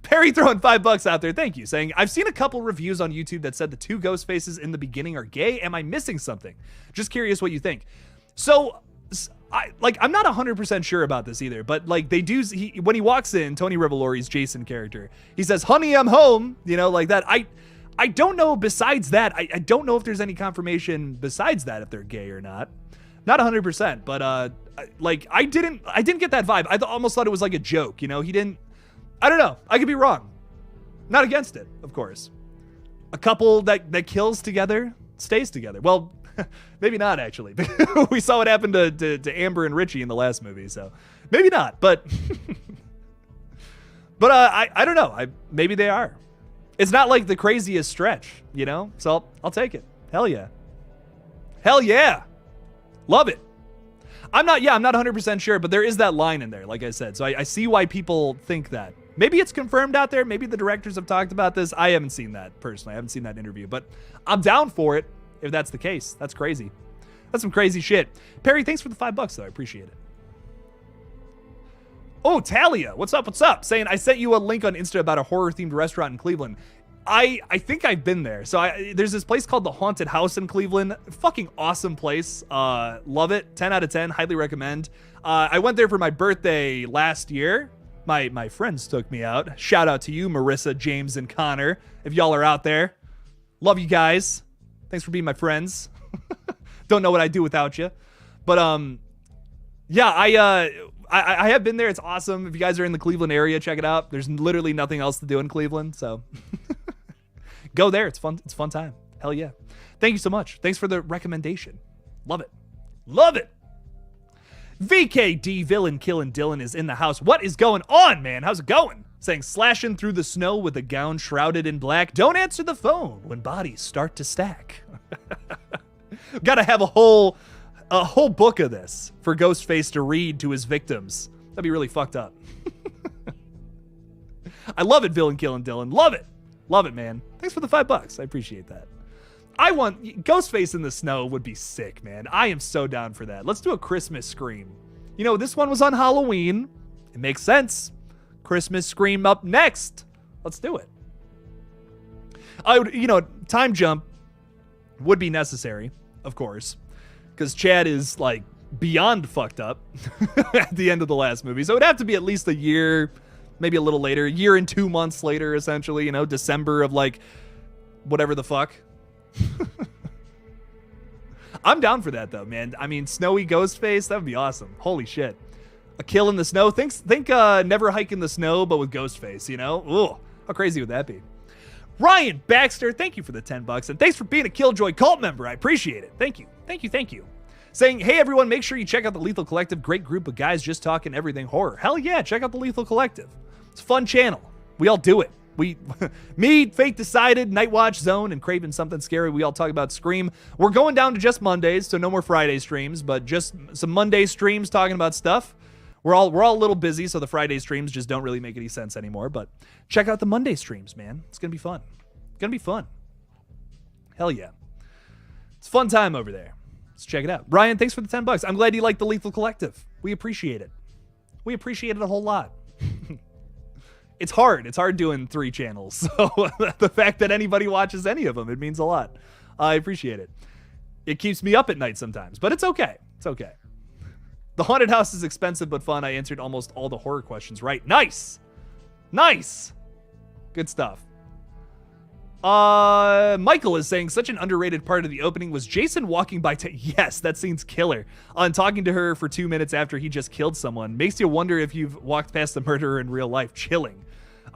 A: Perry throwing $5 out there. Thank you. Saying, I've seen a couple reviews on YouTube that said the 2 ghost faces in the beginning are gay. Am I missing something? Just curious what you think. So, I'm not 100% sure about this either, but like they do, when he walks in, Tony Revolori's Jason character, he says, honey, I'm home. You know, like that. I don't know besides that. I don't know if there's any confirmation besides that if they're gay or not. Not 100%, but I didn't get that vibe. I almost thought it was like a joke, you know. He didn't. I don't know. I could be wrong. Not against it, of course. A couple that kills together stays together. Well, maybe not actually. We saw what happened to Amber and Richie in the last movie, so maybe not. But I don't know. Maybe they are. It's not like the craziest stretch, you know? So I'll take it. Hell yeah. Love it. I'm not 100% sure, but there is that line in there, like I said. So I see why people think that. Maybe it's confirmed out there. Maybe the directors have talked about this. I haven't seen that personally. I haven't seen that interview, but I'm down for it if that's the case. That's crazy. That's some crazy shit. Perry, thanks for the $5 though. I appreciate it. Oh, Talia, what's up? Saying, I sent you a link on Insta about a horror-themed restaurant in Cleveland. I think I've been there. So there's this place called the Haunted House in Cleveland. Fucking awesome place. Love it. 10 out of 10. Highly recommend. I went there for my birthday last year. My friends took me out. Shout out to you, Marissa, James, and Connor. If y'all are out there. Love you guys. Thanks for being my friends. Don't know what I'd do without you. But yeah, I have been there. It's awesome. If you guys are in the Cleveland area, check it out. There's literally nothing else to do in Cleveland, so go there. It's fun. It's a fun time. Hell yeah. Thank you so much. Thanks for the recommendation. Love it. Love it. VKD Villain Killin' Dylan is in the house. What is going on, man? How's it going? Saying slashing through the snow with a gown shrouded in black. Don't answer the phone when bodies start to stack. Gotta have a whole book of this for Ghostface to read to his victims. That'd be really fucked up. I love it, Villain Killin' Dylan. Love it. Love it, man. Thanks for the $5. I appreciate that. I want Ghostface in the snow would be sick, man. I am so down for that. Let's do a Christmas Scream. You know, this one was on Halloween. It makes sense. Christmas Scream up next. Let's do it. I would, time jump would be necessary, of course, because Chad is like beyond fucked up at the end of the last movie. So it'd have to be at least a year, maybe a little later, a year and 2 months later, essentially, December of like whatever the fuck. I'm down for that though, man. I mean, snowy Ghostface, that would be awesome. Holy shit. A kill in the snow. Think Never Hike in the Snow, but with Ghostface, Ooh, how crazy would that be? Ryan Baxter, thank you for the $10, and thanks for being a Killjoy cult member. I appreciate it. Thank you. Thank you. Thank you. Saying, hey everyone, make sure you check out the Lethal Collective. Great group of guys just talking everything horror. Hell yeah, check out the Lethal Collective. It's a fun channel. We all do it. Me, Fate Decided, Nightwatch Zone, and Craven Something Scary, we all talk about Scream. We're going down to just Mondays, so no more Friday streams, but just some Monday streams talking about stuff. We're all a little busy, so the Friday streams just don't really make any sense anymore, but check out the Monday streams, man. It's going to be fun. It's going to be fun. Hell yeah. It's a fun time over there. Let's check it out. Brian, thanks for the $10. I'm glad you like the Lethal Collective. We appreciate it. We appreciate it a whole lot. It's hard. It's hard doing 3 channels. So the fact that anybody watches any of them, it means a lot. I appreciate it. It keeps me up at night sometimes, but it's okay. It's okay. The haunted house is expensive but fun. I answered almost all the horror questions right. Nice. Nice. Good stuff. Michael is saying such an underrated part of the opening was Jason walking by. Yes, that scene's killer. On talking to her for 2 minutes after he just killed someone. Makes you wonder if you've walked past the murderer in real life. Chilling.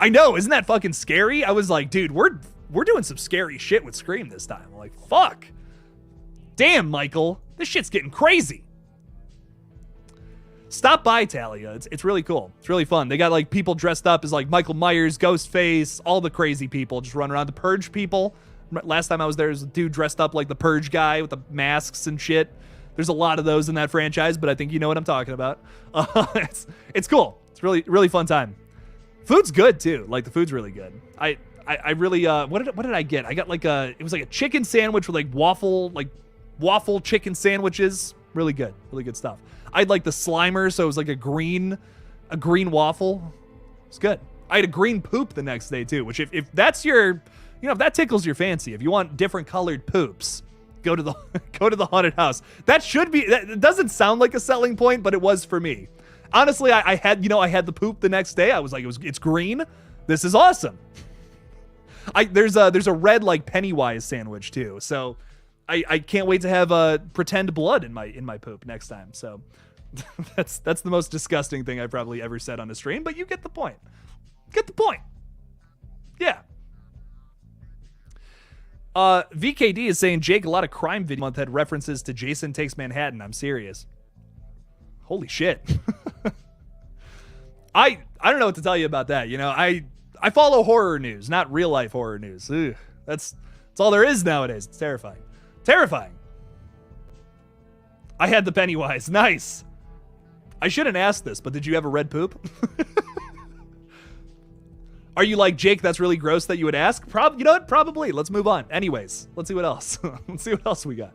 A: I know, isn't that fucking scary? I was like, dude, we're doing some scary shit with Scream this time. I'm like, fuck. Damn, Michael. This shit's getting crazy. Stop by, Talia. It's really cool. It's really fun. They got like people dressed up as like Michael Myers, Ghostface, all the crazy people just run around. The Purge people. Last time I was there was a dude dressed up like the Purge guy with the masks and shit. There's a lot of those in that franchise, but I think you know what I'm talking about. It's cool. It's really fun time. Food's good too. Like the food's really good. I really what did I get? I got like it was like a chicken sandwich with like waffle chicken sandwiches. Really good stuff. I had like the Slimer, so it was like a green waffle. It's good. I had a green poop the next day too, which if that's your, if that tickles your fancy, if you want different colored poops, go to the haunted house. That doesn't sound like a selling point, but it was for me. Honestly, I had the poop the next day. I was like, it's green. This is awesome. There's a red like Pennywise sandwich too. So I can't wait to have pretend blood in my poop next time. So that's the most disgusting thing I've probably ever said on a stream, but you get the point. Get the point. Yeah. VKD is saying, Jake, a lot of crime video month had references to Jason Takes Manhattan. I'm serious. Holy shit. I don't know what to tell you about that. I follow horror news, not real life horror news. Ugh, that's all there is nowadays. It's terrifying. Terrifying. I had the Pennywise. Nice. I shouldn't ask this, but did you have a red poop? Are you like, Jake, that's really gross that you would ask? You know what? Probably. Let's move on. Anyways, let's see what else. Let's see what else we got.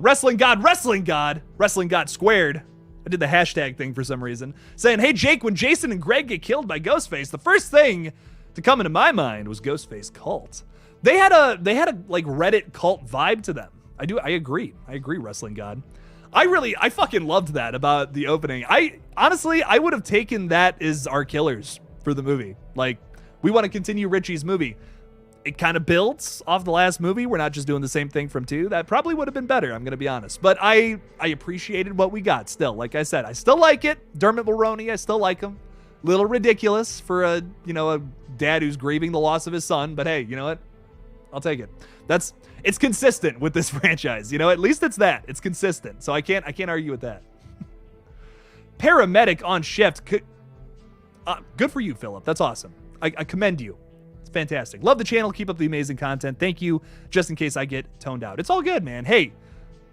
A: Wrestling God squared. I did the hashtag thing for some reason. Saying, hey, Jake, when Jason and Greg get killed by Ghostface, the first thing to come into my mind was Ghostface cult. They had a like Reddit cult vibe to them. I agree, Wrestling God. I fucking loved that about the opening. Honestly, I would have taken that as our killers for the movie. Like, we want to continue Richie's movie. It kind of builds off the last movie. We're not just doing the same thing from 2. That probably would have been better, I'm going to be honest. But I appreciated what we got still. Like I said, I still like it. Dermot Mulroney, I still like him. Little ridiculous for a dad who's grieving the loss of his son. But hey, you know what? I'll take it. It's consistent with this franchise. At least it's that. It's consistent. So I can't argue with that. Paramedic on shift. Good for you, Philip. That's awesome. I commend you. Fantastic. Love the channel. Keep up the amazing content. Thank you. Just in case I get toned out. It's all good, man. Hey,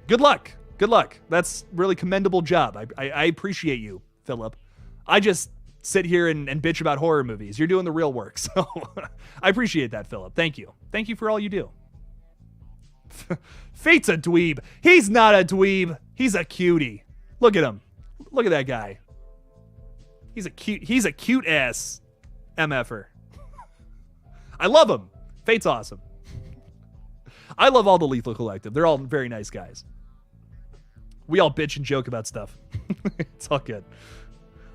A: good luck. Good luck. That's really commendable job. I appreciate you, Philip. I just sit here and bitch about horror movies. You're doing the real work. So I appreciate that, Philip. Thank you. Thank you for all you do. Fate's a dweeb. He's not a dweeb. He's a cutie. Look at him. Look at that guy. He's a cute ass MFer. I love him. Fate's awesome. I love all the Lethal Collective. They're all very nice guys. We all bitch and joke about stuff. It's all good.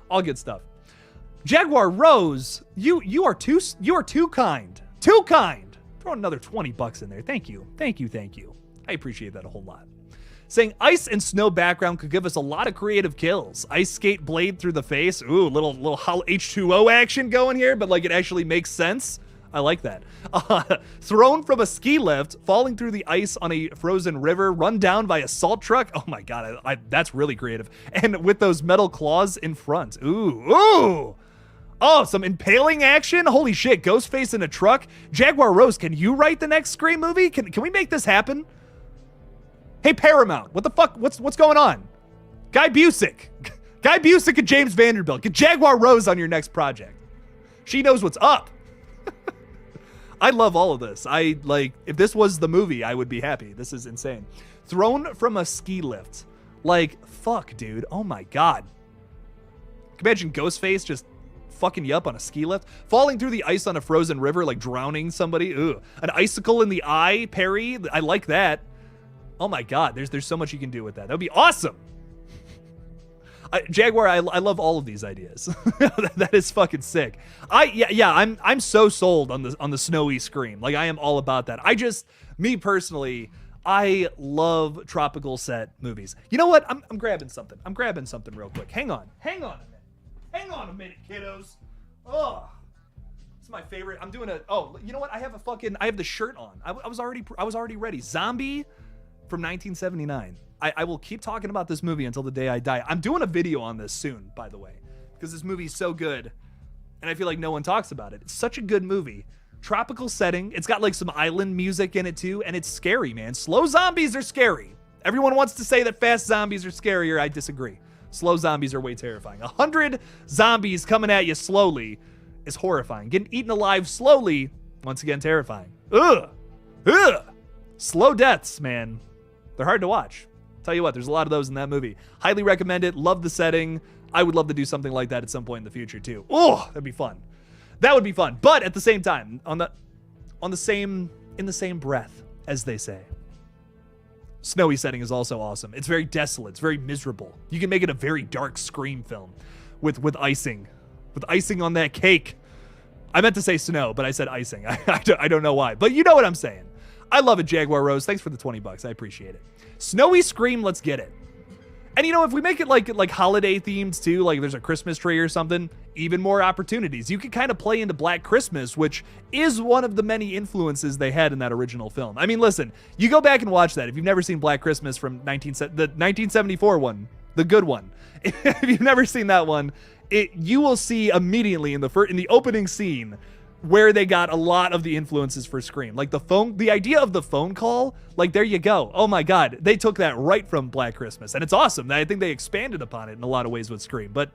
A: All good stuff. Jaguar Rose, you are too kind. Too kind. Throw another $20 in there. Thank you. Thank you. Thank you. I appreciate that a whole lot. Saying ice and snow background could give us a lot of creative kills. Ice skate blade through the face. Ooh, little H2O action going here, but like it actually makes sense. I like that. Thrown from a ski lift, falling through the ice on a frozen river, run down by a salt truck. Oh my God, that's really creative. And with those metal claws in front. Ooh. Oh, some impaling action. Holy shit, Ghostface in a truck. Jaguar Rose, can you write the next Scream movie? Can we make this happen? Hey, Paramount, what the fuck? What's going on? Guy Busick and James Vanderbilt. Get Jaguar Rose on your next project. She knows what's up. I love all of this. If this was the movie, I would be happy. This is insane. Thrown from a ski lift. Like, fuck, dude. Oh my God. Can you imagine Ghostface just fucking you up on a ski lift? Falling through the ice on a frozen river, like drowning somebody. Ugh. An icicle in the eye, parry. I like that. Oh my God. There's so much you can do with that. That would be awesome. Jaguar, I love all of these ideas. That is fucking sick. I'm so sold on the snowy Scream. Like, I am all about that. Me personally, I love tropical set movies. You know what? I'm grabbing something. I'm grabbing something real quick. Hang on a minute. Hang on a minute, kiddos. Oh, it's my favorite. I'm doing you know what? I have the shirt on. I was already ready. Zombie from 1979. I will keep talking about this movie until the day I die. I'm doing a video on this soon, by the way, because this movie's so good, and I feel like no one talks about it. It's such a good movie. Tropical setting. It's got like some island music in it too, and it's scary, man. Slow zombies are scary. Everyone wants to say that fast zombies are scarier. I disagree. Slow zombies are way terrifying. 100 zombies coming at you slowly is horrifying. Getting eaten alive slowly, once again, terrifying. Ugh. Slow deaths, man. They're hard to watch. Tell you what, there's a lot of those in that movie. Highly recommend it. Love the setting. I would love to do something like that at some point in the future too. Oh, that'd be fun. That would be fun. But at the same time, in the same breath, as they say, snowy setting is also awesome. It's very desolate. It's very miserable. You can make it a very dark Scream film with icing on that cake. I meant to say snow, but I said icing. I don't know why, but you know what I'm saying. I love it, Jaguar Rose. Thanks for the $20. I appreciate it. Snowy Scream, let's get it. And if we make it like holiday themed too, like there's a Christmas tree or something, even more opportunities. You can kind of play into Black Christmas, which is one of the many influences they had in that original film. I mean, listen, you go back and watch that. If you've never seen Black Christmas from the 1974 one, the good one. If you've never seen that one, you will see immediately in the opening scene where they got a lot of the influences for Scream. Like the idea of the phone call, like there you go. Oh my God, they took that right from Black Christmas, and it's awesome. I think they expanded upon it in a lot of ways with Scream. But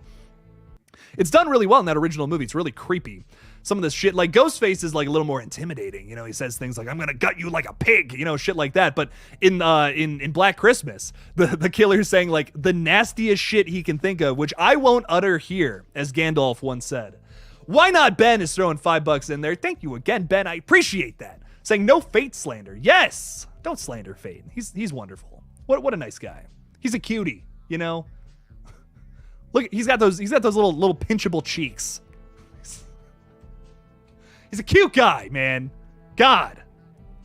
A: It's done really well in that original movie. It's really creepy. Some of this shit, like Ghostface is like a little more intimidating. You know, he says things like, I'm going to gut you like a pig, you know, shit like that. But in Black Christmas, the killer's saying like the nastiest shit he can think of, which I won't utter here, as Gandalf once said. Why not Ben is throwing $5 in there. Thank you again, Ben. I appreciate that. Saying no Fate slander. Yes. Don't slander Fate. He's wonderful. What a nice guy. He's a cutie, you know? Look, he's got those little pinchable cheeks. He's a cute guy, man. God.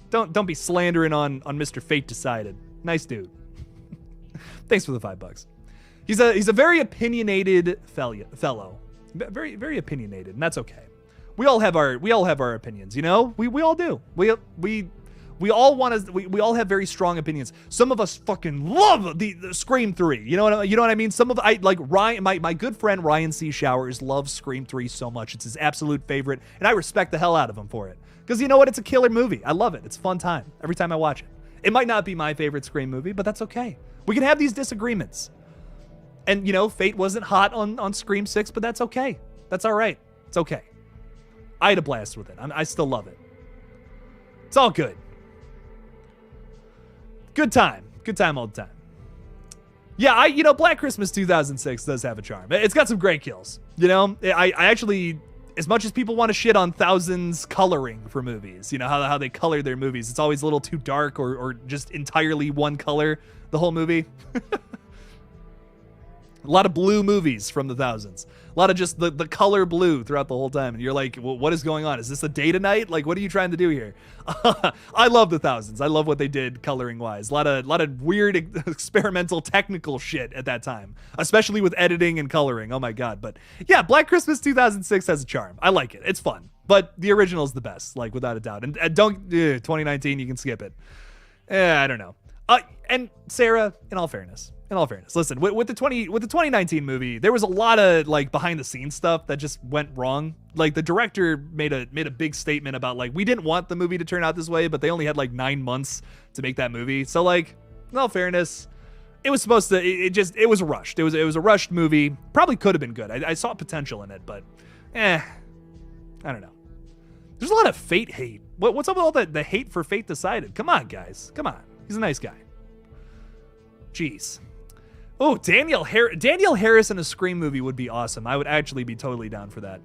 A: Don't be slandering on Mr. Fate Decided. Nice dude. Thanks for the $5. He's a very opinionated fellow. Very, very opinionated, and that's okay. We all have our opinions, you know? We all do. We all have very strong opinions. Some of us fucking love the Scream 3. You know what I mean? Some of Ryan, my good friend Ryan C. Showers loves Scream 3 so much. It's his absolute favorite, and I respect the hell out of him for it. Because you know what? It's a killer movie. I love it. It's a fun time every time I watch it. It might not be my favorite Scream movie, but that's okay. We can have these disagreements. And, you know, Fate wasn't hot on Scream 6, but that's okay. That's all right. It's okay. I had a blast with it. I still love it. It's all good. Good time. Good time all the time. Yeah, Black Christmas 2006 does have a charm. It's got some great kills. You know, I actually, as much as people want to shit on Thousands coloring for movies, you know, how they color their movies, it's always a little too dark or just entirely one color the whole movie. A lot of blue movies from the Thousands. A lot of just the color blue throughout the whole time. And you're like, well, what is going on? Is this a data night? Like, what are you trying to do here? I love the Thousands. I love what they did coloring wise. A lot of weird experimental technical shit at that time, especially with editing and coloring. Oh my God. But yeah, Black Christmas 2006 has a charm. I like it. It's fun. But the original is the best, like without a doubt. And don't 2019, you can skip it. I don't know. And Sarah, in all fairness, listen, with the 2019 movie, there was a lot of like behind the scenes stuff that just went wrong. Like the director made a big statement about like, we didn't want the movie to turn out this way, but they only had like 9 months to make that movie. So like, in all fairness, it was supposed to, it was rushed. It was a rushed movie. Probably could have been good. I saw potential in it, but I don't know. There's a lot of Fate hate. What's up with all the hate for Fate Decided? Come on, guys. Come on. He's a nice guy. Jeez. Oh, Danielle Harris in a Scream movie would be awesome. I would actually be totally down for that.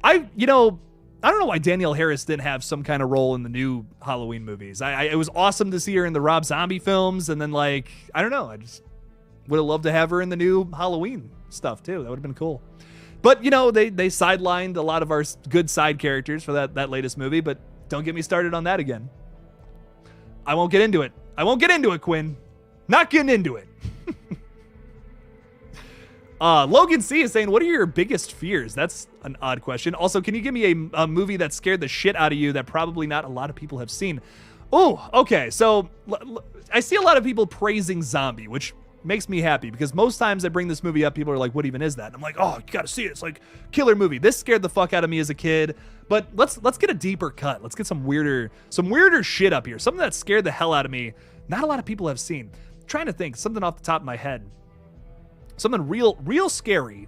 A: I don't know why Danielle Harris didn't have some kind of role in the new Halloween movies. It was awesome to see her in the Rob Zombie films, and then like, I don't know, I just would have loved to have her in the new Halloween stuff too. That would have been cool. But you know, they sidelined a lot of our good side characters for that latest movie, but don't get me started on that again. I won't get into it. Quinn. Not getting into it. Logan C is saying, what are your biggest fears? That's an odd question. Also, can you give me a movie that scared the shit out of you that probably not a lot of people have seen? Oh, okay. So I see a lot of people praising Zombie, which makes me happy because most times I bring this movie up, people are like, what even is that? And I'm like, oh, you gotta see it. It's like killer movie. This scared the fuck out of me as a kid, but let's get a deeper cut. Let's get some weirder shit up here. Something that scared the hell out of me. Not a lot of people have seen. I'm trying to think something off the top of my head. Something real scary.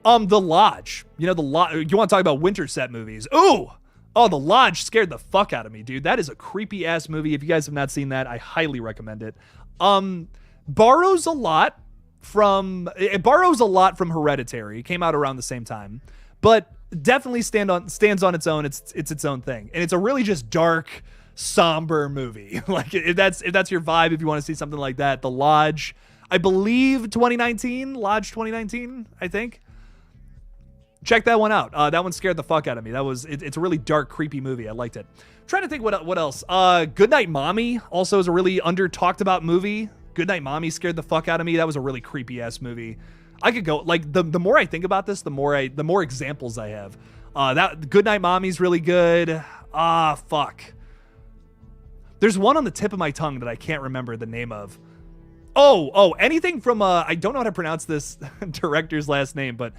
A: The Lodge. You know, The Lodge. You want to talk about winter set movies? Oh, The Lodge scared the fuck out of me, dude. That is a creepy ass movie. If you guys have not seen that, I highly recommend it. Borrows a lot from Hereditary. It came out around the same time, but definitely stands on its own. It's its own thing, and it's a really just dark, somber movie. Like if that's your vibe, if you want to see something like that, The Lodge. I believe 2019, Lodge 2019, I think. Check that one out. That one scared the fuck out of me. It's a really dark, creepy movie. I liked it. I'm trying to think what else. Goodnight Mommy also is a really under talked about movie. Goodnight Mommy scared the fuck out of me. That was a really creepy ass movie. I could go like the more I think about this, the more examples I have. That Goodnight Mommy's really good. Fuck. There's one on the tip of my tongue that I can't remember the name of. Oh, anything from I don't know how to pronounce this director's last name, but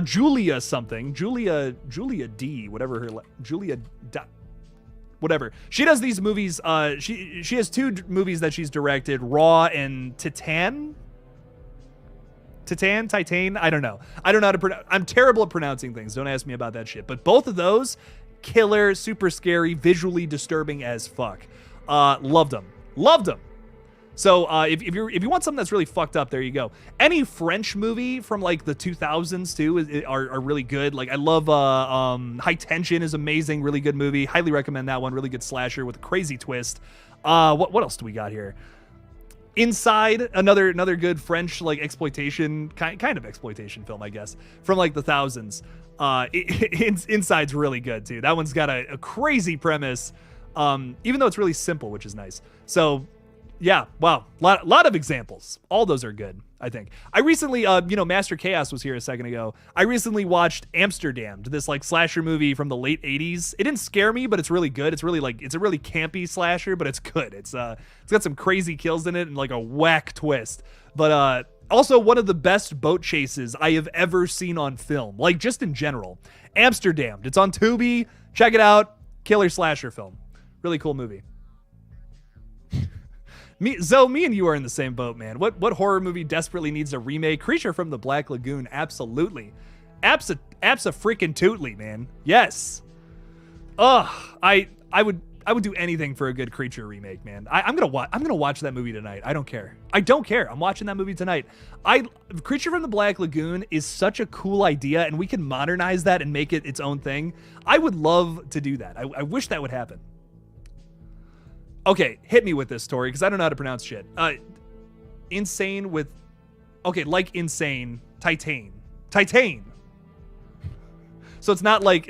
A: Julia something, Julia D, whatever her Julia D, whatever. She does these movies. She has 2 movies that she's directed, Raw and Titan. Titan. I don't know. I don't know how to pronounce. I'm terrible at pronouncing things. Don't ask me about that shit. But both of those, killer, super scary, visually disturbing as fuck. Loved them. So if you want something that's really fucked up, there you go. Any French movie from like the 2000s too are really good. Like I love High Tension is amazing, really good movie. Highly recommend that one. Really good slasher with a crazy twist. What else do we got here? Inside, another good French like exploitation kind of exploitation film, I guess, from like the thousands. Inside's really good too. That one's got a crazy premise, even though it's really simple, which is nice. So yeah, wow, lot of examples. All those are good, I think. I recently, Master Chaos was here a second ago. I recently watched Amsterdam, this like slasher movie from the late 80s. It didn't scare me, but it's really good. It's really it's a really campy slasher, but it's good. It's got some crazy kills in it and like a whack twist. But also one of the best boat chases I have ever seen on film, like just in general. Amsterdam. It's on Tubi. Check it out. Killer slasher film. Really cool movie. Me and you are in the same boat, man. What horror movie desperately needs a remake? Creature from the Black Lagoon, absolutely. Abso-freaking-tootly, man. Yes. Ugh, I would do anything for a good Creature remake, man. I'm gonna watch that movie tonight. I don't care. I'm watching that movie tonight. Creature from the Black Lagoon is such a cool idea, and we can modernize that and make it its own thing. I would love to do that. I wish that would happen. Okay, hit me with this story, because I don't know how to pronounce shit. Insane with... Okay, like insane. Titan. So it's not like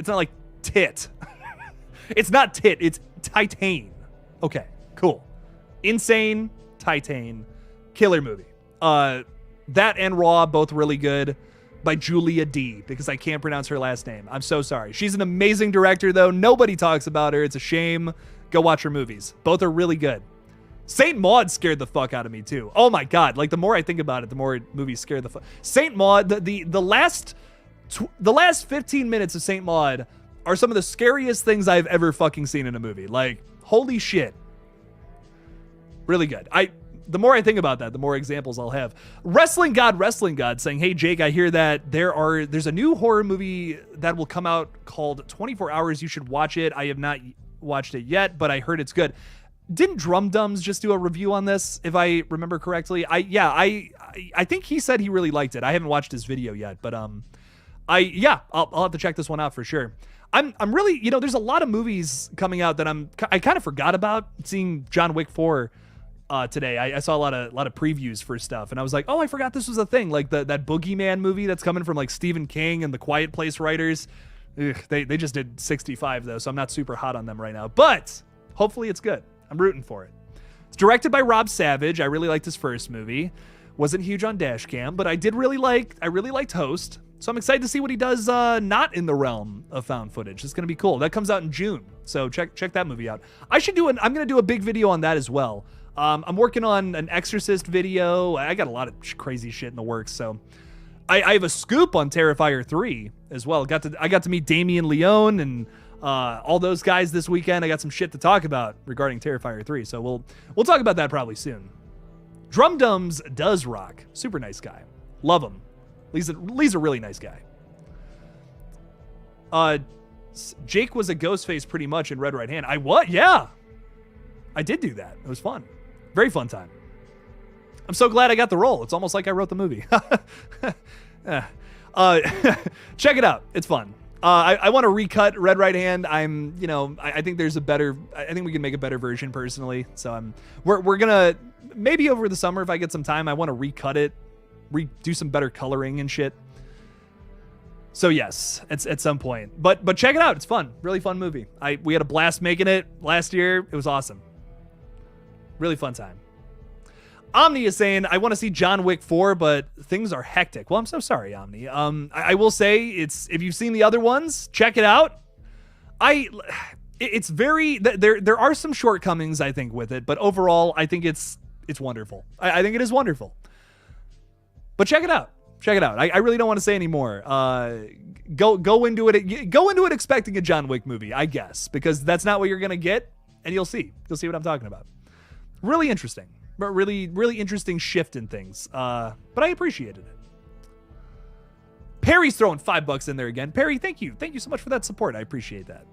A: tit. It's not tit, it's Titan. Okay, cool. Insane, Titan, killer movie. That and Raw, both really good, by Julia D, because I can't pronounce her last name. I'm so sorry. She's an amazing director, though. Nobody talks about her. It's a shame. Go watch her movies. Both are really good. Saint Maud scared the fuck out of me too. Oh my god! Like the more I think about it, the more movies scare the fuck. Saint Maud. The last 15 minutes of Saint Maud are some of the scariest things I've ever fucking seen in a movie. Like holy shit. Really good. The more I think about that, the more examples I'll have. Wrestling God saying, "Hey Jake, I hear that there's a new horror movie that will come out called 24 Hours. You should watch it. I have not watched it yet, but I heard it's good." Didn't Drum Dums just do a review on this, if I remember correctly? I think he said he really liked it. I haven't watched his video yet, but I'll have to check this one out for sure. I'm really, there's a lot of movies coming out that I kind of forgot about. Seeing John Wick 4 today, I saw a lot of previews for stuff, and I was like, oh, I forgot this was a thing. Like that Boogeyman movie that's coming from like Stephen King and the Quiet Place writers. Ugh, they just did 65 though, so I'm not super hot on them right now, but hopefully it's good. I'm rooting for it. It's directed by Rob Savage. I really liked his first movie. Wasn't huge on Dashcam, but I really liked Host, so I'm excited to see what he does not in the realm of found footage. It's gonna be cool. That comes out in June, so check that movie out. I'm gonna do a big video on that as well. I'm working on an Exorcist video. I got a lot of crazy shit in the works, so I have a scoop on Terrifier 3 as well. I got to meet Damien Leone and all those guys this weekend. I got some shit to talk about regarding Terrifier 3, so we'll talk about that probably soon. Drum Dums does rock. Super nice guy. Love him. Lee's a really nice guy. Jake was a Ghostface pretty much in Red Right Hand. Yeah. I did do that. It was fun. Very fun time. I'm so glad I got the role. It's almost like I wrote the movie. Check it out. It's fun. I want to recut Red Right Hand. I think I think we can make a better version personally. So we're gonna, maybe over the summer if I get some time, I want to recut it, do some better coloring and shit. So yes, it's at some point. But check it out. It's fun. Really fun movie. We had a blast making it last year. It was awesome. Really fun time. Omni is saying, I want to see John Wick 4, but things are hectic. Well, I'm so sorry, Omni. I will say, if you've seen the other ones, check it out. It's very, there are some shortcomings, I think, with it, but overall, I think it's wonderful. I think it is wonderful. But check it out. Check it out. I really don't want to say any more. Go into it expecting a John Wick movie, I guess, because that's not what you're gonna get, and you'll see what I'm talking about. Really interesting. But really, really interesting shift in things. But I appreciated it. Perry's throwing $5 in there again. Perry, thank you. Thank you so much for that support. I appreciate that.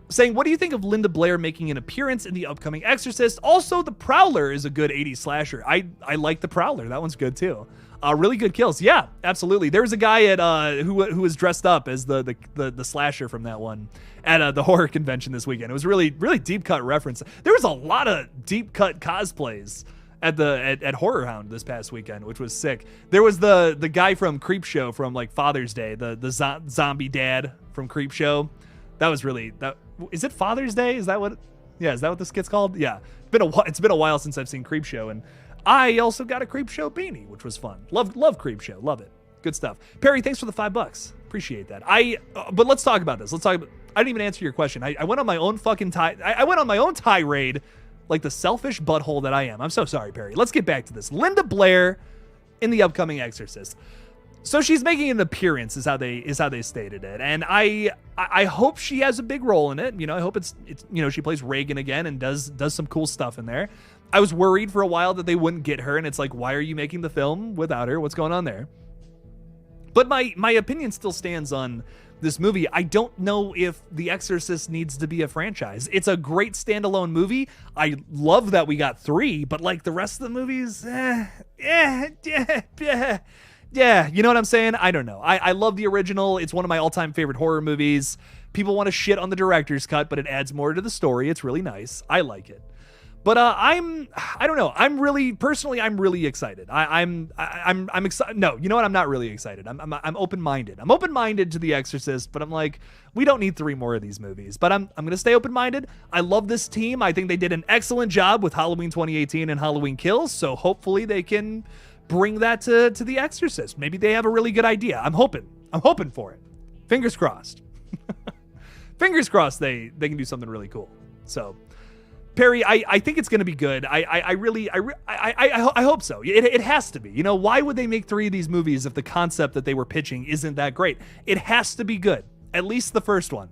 A: Saying, what do you think of Linda Blair making an appearance in the upcoming Exorcist? Also, The Prowler is a good 80s slasher. I like The Prowler. That one's good too. Really good kills. Yeah, absolutely. There was a guy at who was dressed up as the slasher from that one at the horror convention this weekend. It was really deep cut reference. There was a lot of deep cut cosplays at Horror Hound this past weekend, which was sick. There was the guy from Creepshow from like Father's Day, the zombie dad from Creepshow. That was really that. Is it Father's Day? Is that what? Yeah, is that what this skit's called? Yeah, it's been a while since I've seen Creepshow, and I also got a Creepshow beanie, which was fun. Love Creepshow, love it. Good stuff. Perry, thanks for the $5. Appreciate that. But let's talk about this. I didn't even answer your question. I went on my own fucking I went on my own tirade, like the selfish butthole that I am. I'm so sorry, Perry. Let's get back to this. Linda Blair in the upcoming Exorcist. So she's making an appearance, is how they stated it, and I hope she has a big role in it. You know, I hope it's she plays Reagan again and does some cool stuff in there. I was worried for a while that they wouldn't get her, and it's like, why are you making the film without her? What's going on there? But my opinion still stands on this movie. I don't know if The Exorcist needs to be a franchise. It's a great standalone movie. I love that we got 3, but like the rest of the movies, yeah, you know what I'm saying? I don't know. I love the original. It's one of my all-time favorite horror movies. People want to shit on the director's cut, but it adds more to the story. It's really nice. I like it. But I don't know. I'm really excited. I'm excited. No, you know what? I'm not really excited. I'm open-minded. I'm open-minded to The Exorcist, but I'm like, we don't need 3 more of these movies. But I'm going to stay open-minded. I love this team. I think they did an excellent job with Halloween 2018 and Halloween Kills, so hopefully they can bring that to The Exorcist. Maybe they have a really good idea. I'm hoping for it. Fingers crossed. Fingers crossed they can do something really cool. So, Perry, I think it's going to be good. I hope so. It has to be. You know, why would they make 3 of these movies if the concept that they were pitching isn't that great? It has to be good. At least the first one.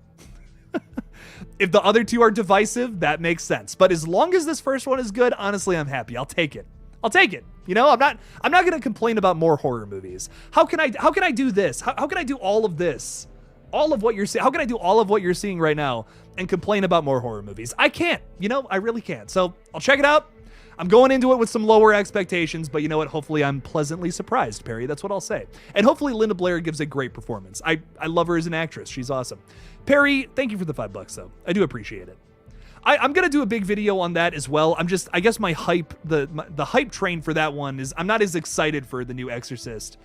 A: If the other 2 are divisive, that makes sense. But as long as this first one is good, honestly, I'm happy. I'll take it. You know, I'm not going to complain about more horror movies. How can I do this? How can I do all of this? All of what you're seeing. How can I do all of what you're seeing right now and complain about more horror movies? I can't. You know, I really can't. So I'll check it out. I'm going into it with some lower expectations, but you know what? Hopefully I'm pleasantly surprised, Perry. That's what I'll say. And hopefully Linda Blair gives a great performance. I love her as an actress. She's awesome. Perry, thank you for the $5 though. I do appreciate it. I'm going to do a big video on that as well. I guess my hype, the hype train for that one is I'm not as excited for the new Exorcist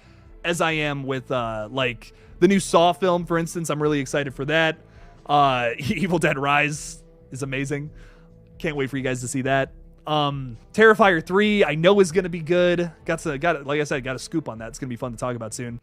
A: as I am with like the new Saw film, for instance. I'm really excited for that. Evil Dead Rise is amazing. Can't wait for you guys to see that. Terrifier 3 I know is going to be good. Got like I said, got a scoop on that. It's going to be fun to talk about soon.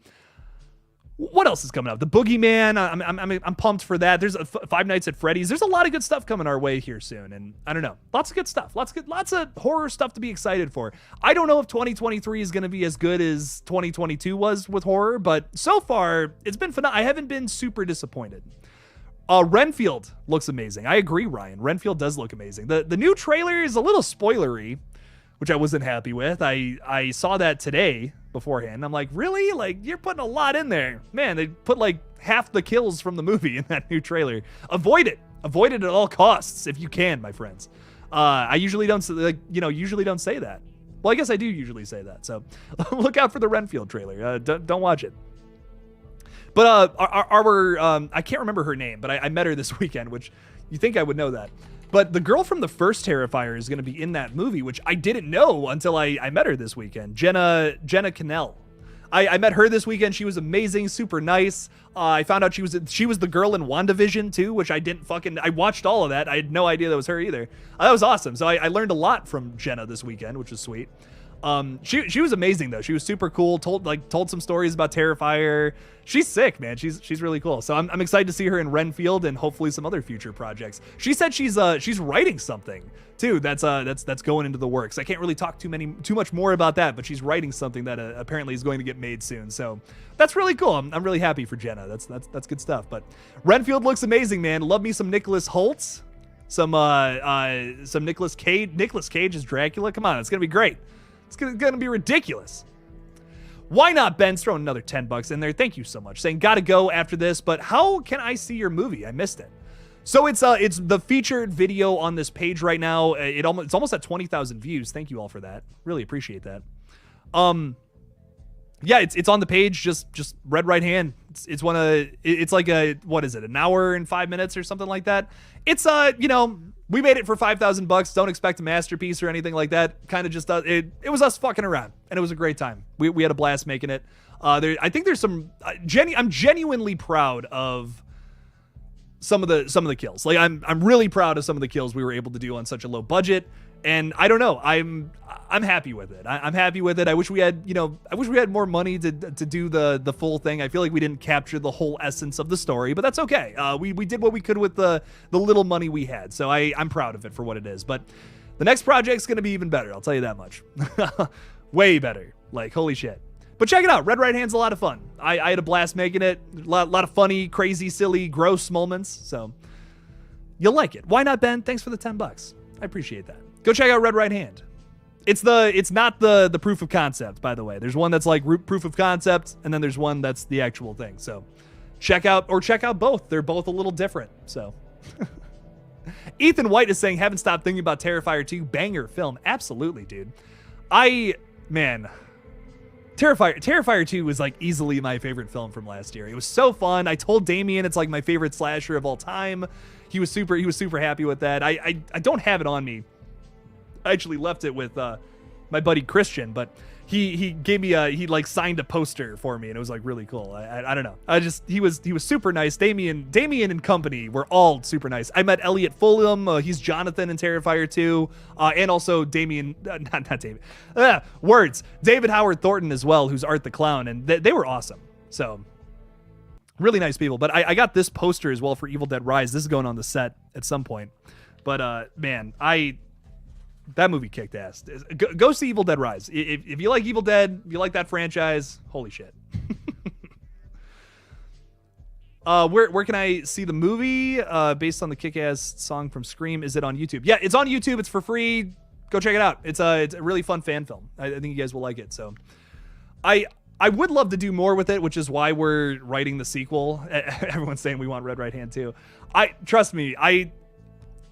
A: What else is coming up? The Boogeyman. I'm pumped for that. There's Five Nights at Freddy's. There's a lot of good stuff coming our way here soon, and I don't know. Lots of good stuff. Lots of horror stuff to be excited for. I don't know if 2023 is going to be as good as 2022 was with horror, but so far it's been phenomenal. I haven't been super disappointed. Renfield looks amazing. I agree, Ryan. Renfield does look amazing. The new trailer is a little spoilery, which I wasn't happy with. I saw that today beforehand. I'm like, really? Like, you're putting a lot in there. Man, they put like half the kills from the movie in that new trailer. Avoid it. Avoid it at all costs if you can, my friends. I usually don't say that. Well, I guess I do usually say that. So look out for the Renfield trailer. Don't watch it. But I can't remember her name, but I met her this weekend, which you think I would know that. But the girl from the first Terrifier is going to be in that movie, which I didn't know until I met her this weekend. Jenna Cannell. I met her this weekend. She was amazing, super nice. I found out she was the girl in WandaVision too, which I watched all of that. I had no idea that was her either. That was awesome. So I learned a lot from Jenna this weekend, which was sweet. She was amazing though. She was super cool. Told some stories about Terrifier. She's sick, man. She's really cool. So I'm excited to see her in Renfield and hopefully some other future projects. She said she's writing something too. That's going into the works. I can't really talk too much more about that, but she's writing something that apparently is going to get made soon. So that's really cool. I'm really happy for Jenna. That's good stuff. But Renfield looks amazing, man. Love me some Nicholas Hoult, some Nicolas Cage. Nicolas Cage as Dracula. Come on, it's gonna be great. It's gonna be ridiculous. Why not, Ben's throwing another $10 in there. Thank you so much. Saying, gotta go after this, but how can I see your movie? I missed it. So it's the featured video on this page right now. It's almost at 20,000 views. Thank you all for that. Really appreciate that. Yeah, it's on the page. Just Red Right Hand. It's like what is it? An hour and 5 minutes or something like that. It's we made it for $5,000. Don't expect a masterpiece or anything like that. Kind of just it was us fucking around, and it was a great time. We had a blast making it. I think there's some I'm genuinely proud of some of the kills. Like I'm really proud of some of the kills we were able to do on such a low budget. And I don't know, I'm happy with it. I'm happy with it. I wish we had more money to do the full thing. I feel like we didn't capture the whole essence of the story, but that's okay. We did what we could with the little money we had. So I'm proud of it for what it is. But the next project's gonna be even better. I'll tell you that much. Way better. Like, holy shit. But check it out. Red Right Hand's a lot of fun. I had a blast making it. A lot of funny, crazy, silly, gross moments. So you'll like it. Why not, Ben? Thanks for the $10. I appreciate that. Go check out Red Right Hand. It's not the proof of concept, by the way. There's one that's like proof of concept, and then there's one that's the actual thing. So check out both. They're both a little different. So Ethan White is saying, haven't stopped thinking about Terrifier 2. Banger film. Absolutely, dude. Terrifier 2 was like easily my favorite film from last year. It was so fun. I told Damien it's like my favorite slasher of all time. He was super happy with that. I don't have it on me. I actually left it with my buddy Christian, but he gave me he like signed a poster for me, and it was like really cool. I don't know. He was super nice. Damien and company were all super nice. I met Elliot Fulham. He's Jonathan in Terrifier 2, and also Damien, not David. David Howard Thornton as well, who's Art the Clown, and they were awesome. So really nice people. But I got this poster as well for Evil Dead Rise. This is going on the set at some point. But man, that movie kicked ass. Go see Evil Dead Rise. If you like Evil Dead, if you like that franchise, holy shit. Where can I see the movie based on the kick-ass song from Scream? Is it on YouTube? Yeah, it's on YouTube. It's for free. Go check it out. It's a really fun fan film. I think you guys will like it. So I would love to do more with it, which is why we're writing the sequel. Everyone's saying we want Red Right Hand too. Trust me,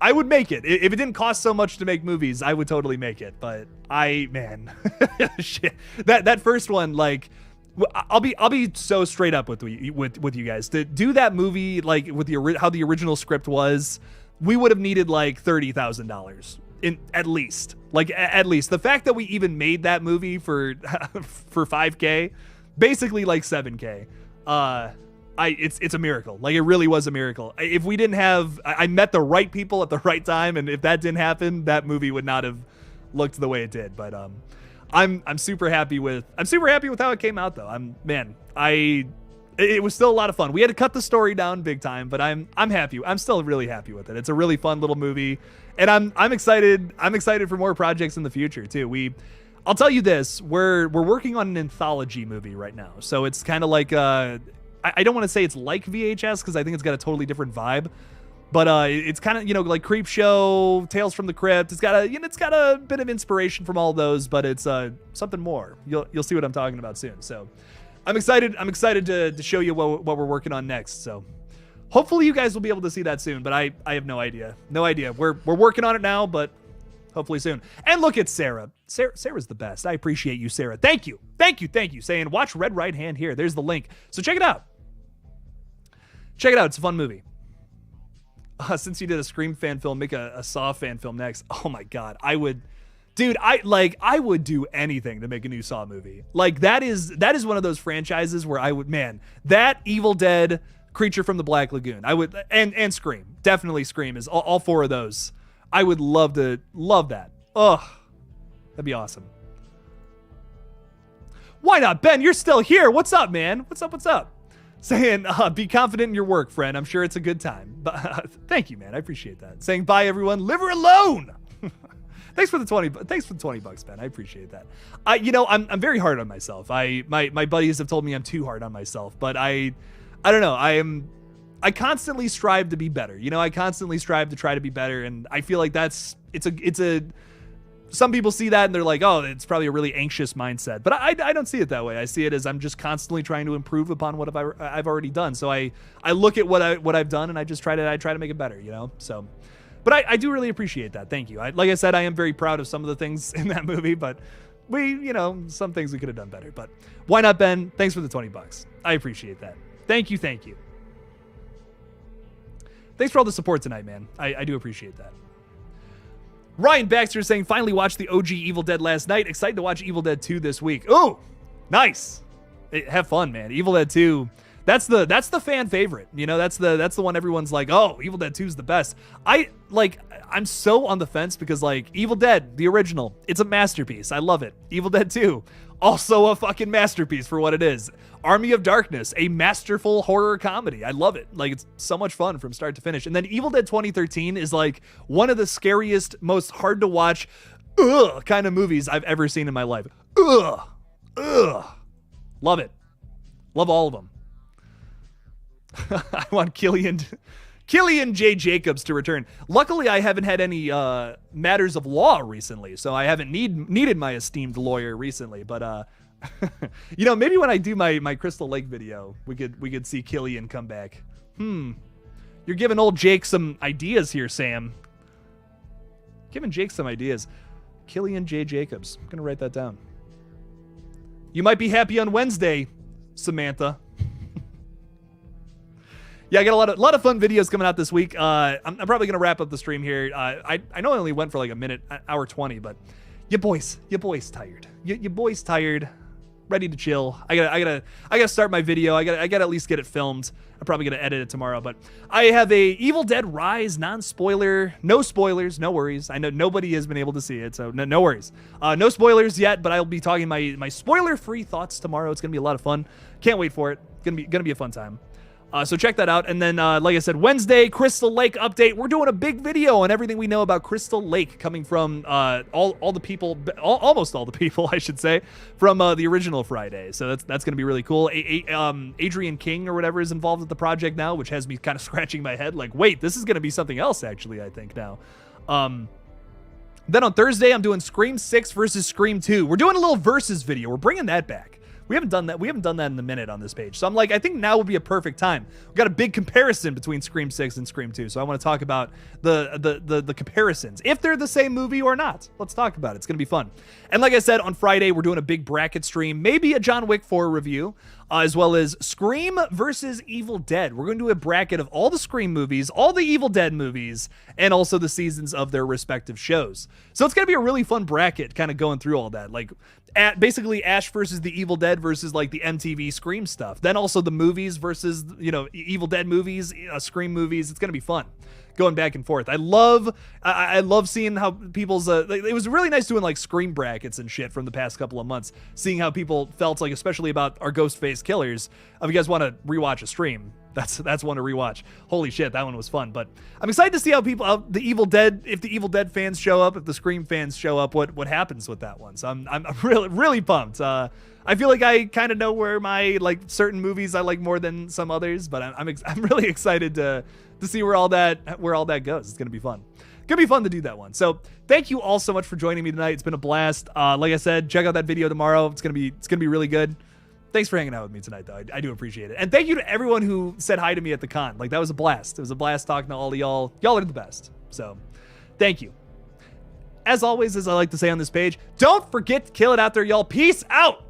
A: I would make it. If it didn't cost so much to make movies, I would totally make it. But shit. That first one, like, I'll be so straight up with you guys. To do that movie, like with how the original script was, we would have needed like $30,000 at least. Like at least the fact that we even made that movie for $5K, basically like $7K. It's a miracle. Like, it really was a miracle. If we didn't have, I met the right people at the right time, and if that didn't happen, that movie would not have looked the way it did. But I'm super happy with how it came out, though. It was still a lot of fun. We had to cut the story down big time, but I'm happy. I'm still really happy with it. It's a really fun little movie, and I'm excited. I'm excited for more projects in the future too. I'll tell you this: we're working on an anthology movie right now, so it's kind of like I don't want to say it's like VHS because I think it's got a totally different vibe, but it's kind of like Creepshow, Tales from the Crypt. It's got a bit of inspiration from all those, but it's something more. You'll see what I'm talking about soon. So I'm excited. I'm excited to show you what we're working on next. So hopefully you guys will be able to see that soon. But I have no idea. We're working on it now, but hopefully soon. And look at Sarah. Sarah's the best. I appreciate you, Sarah. Thank you. Saying watch Red Right Hand here. There's the link. So check it out. It's a fun movie. Since you did a Scream fan film, make a Saw fan film next. Oh my God. I would do anything to make a new Saw movie. Like, that is one of those franchises where that Evil Dead, Creature from the Black Lagoon, and Scream. Definitely Scream is all four of those. I would love that. Ugh. That'd be awesome. Why not, Ben? You're still here. What's up, man? What's up? Saying, be confident in your work, friend. I'm sure it's a good time. But thank you, man. I appreciate that. Saying, bye, everyone. Live her alone. Thanks for the $20, Ben. I appreciate that. I'm very hard on myself. My buddies have told me I'm too hard on myself, but I don't know. I constantly strive to be better. I constantly strive to try to be better, and I feel like it's some people see that and they're like, oh, it's probably a really anxious mindset. But I don't see it that way. I see it as I'm just constantly trying to improve upon what I've already done. So I look at what I've done and I try to make it better, you know? So, but I do really appreciate that. Thank you. Like I said, I am very proud of some of the things in that movie, but some things we could have done better. But why not, Ben? Thanks for the $20. I appreciate that. Thank you. Thanks for all the support tonight, man. I do appreciate that. Ryan Baxter saying, finally watched the OG Evil Dead last night. Excited to watch Evil Dead 2 this week. Ooh, nice. Have fun, man. Evil Dead 2, that's the fan favorite. You know, that's the one everyone's like, oh, Evil Dead 2 is the best. I'm so on the fence because, like, Evil Dead, the original, it's a masterpiece. I love it. Evil Dead 2, also a fucking masterpiece for what it is. Army of Darkness, a masterful horror comedy. I love it. Like, it's so much fun from start to finish. And then Evil Dead 2013 is like one of the scariest, most hard to watch, kind of movies I've ever seen in my life. Love it. Love all of them. I want Killian J. Jacobs to return. Luckily, I haven't had any matters of law recently, so I haven't needed my esteemed lawyer recently. But maybe when I do my Crystal Lake video, we could see Killian come back. You're giving old Jake some ideas here, Sam. Giving Jake some ideas. Killian J. Jacobs. I'm gonna write that down. You might be happy on Wednesday, Samantha. Yeah, I got a lot of fun videos coming out this week. I'm probably gonna wrap up the stream here. I know I only went for like a minute, hour 20, but your boy's tired. Your boy's tired, ready to chill. I gotta start my video. I gotta at least get it filmed. I'm probably gonna edit it tomorrow, but I have a Evil Dead Rise non-spoiler, no spoilers, no worries. I know nobody has been able to see it, so no worries. No spoilers yet, but I'll be talking my spoiler-free thoughts tomorrow. It's gonna be a lot of fun. Can't wait for it. Gonna be a fun time. So check that out. And then, like I said, Wednesday, Crystal Lake update. We're doing a big video on everything we know about Crystal Lake, coming from all the people, almost all the people, I should say, from the original Friday. So that's going to be really cool. Adrian King or whatever is involved with the project now, which has me kind of scratching my head like, wait, this is going to be something else, actually, I think now. Then on Thursday, I'm doing Scream 6 versus Scream 2. We're doing a little versus video. We're bringing that back. We haven't done that in a minute on this page. So I'm like, I think now would be a perfect time. We've got a big comparison between Scream 6 and Scream 2. So I want to talk about the comparisons. If they're the same movie or not. Let's talk about it. It's going to be fun. And like I said, on Friday, we're doing a big bracket stream. Maybe a John Wick 4 review. As well as Scream versus Evil Dead. We're going to do a bracket of all the Scream movies, all the Evil Dead movies, and also the seasons of their respective shows. So it's going to be a really fun bracket kind of going through all that. Like, basically Ash versus the Evil Dead versus like the MTV Scream stuff. Then also the movies versus, Evil Dead movies, Scream movies. It's going to be fun. Going back and forth. I love seeing how people's it was really nice doing like Scream brackets and shit from the past couple of months, seeing how people felt, like, especially about our Ghostface Killers. If you guys want to rewatch a stream, that's one to rewatch. Holy shit, that one was fun. But I'm excited to see how if the Evil Dead fans show up, if the Scream fans show up, what happens with that one. So I'm really pumped. I feel like I kind of know where my certain movies I like more than some others, but I'm really excited to see where all that goes. It's gonna be fun. Gonna be fun to do that one. So thank you all so much for joining me tonight. It's been a blast. Like I said, check out that video tomorrow. It's gonna be really good. Thanks for hanging out with me tonight, though. I do appreciate it. And thank you to everyone who said hi to me at the con. Like, that was a blast. It was a blast talking to all of y'all. Y'all are the best. So thank you. As always, as I like to say on this page, don't forget to kill it out there, y'all. Peace out.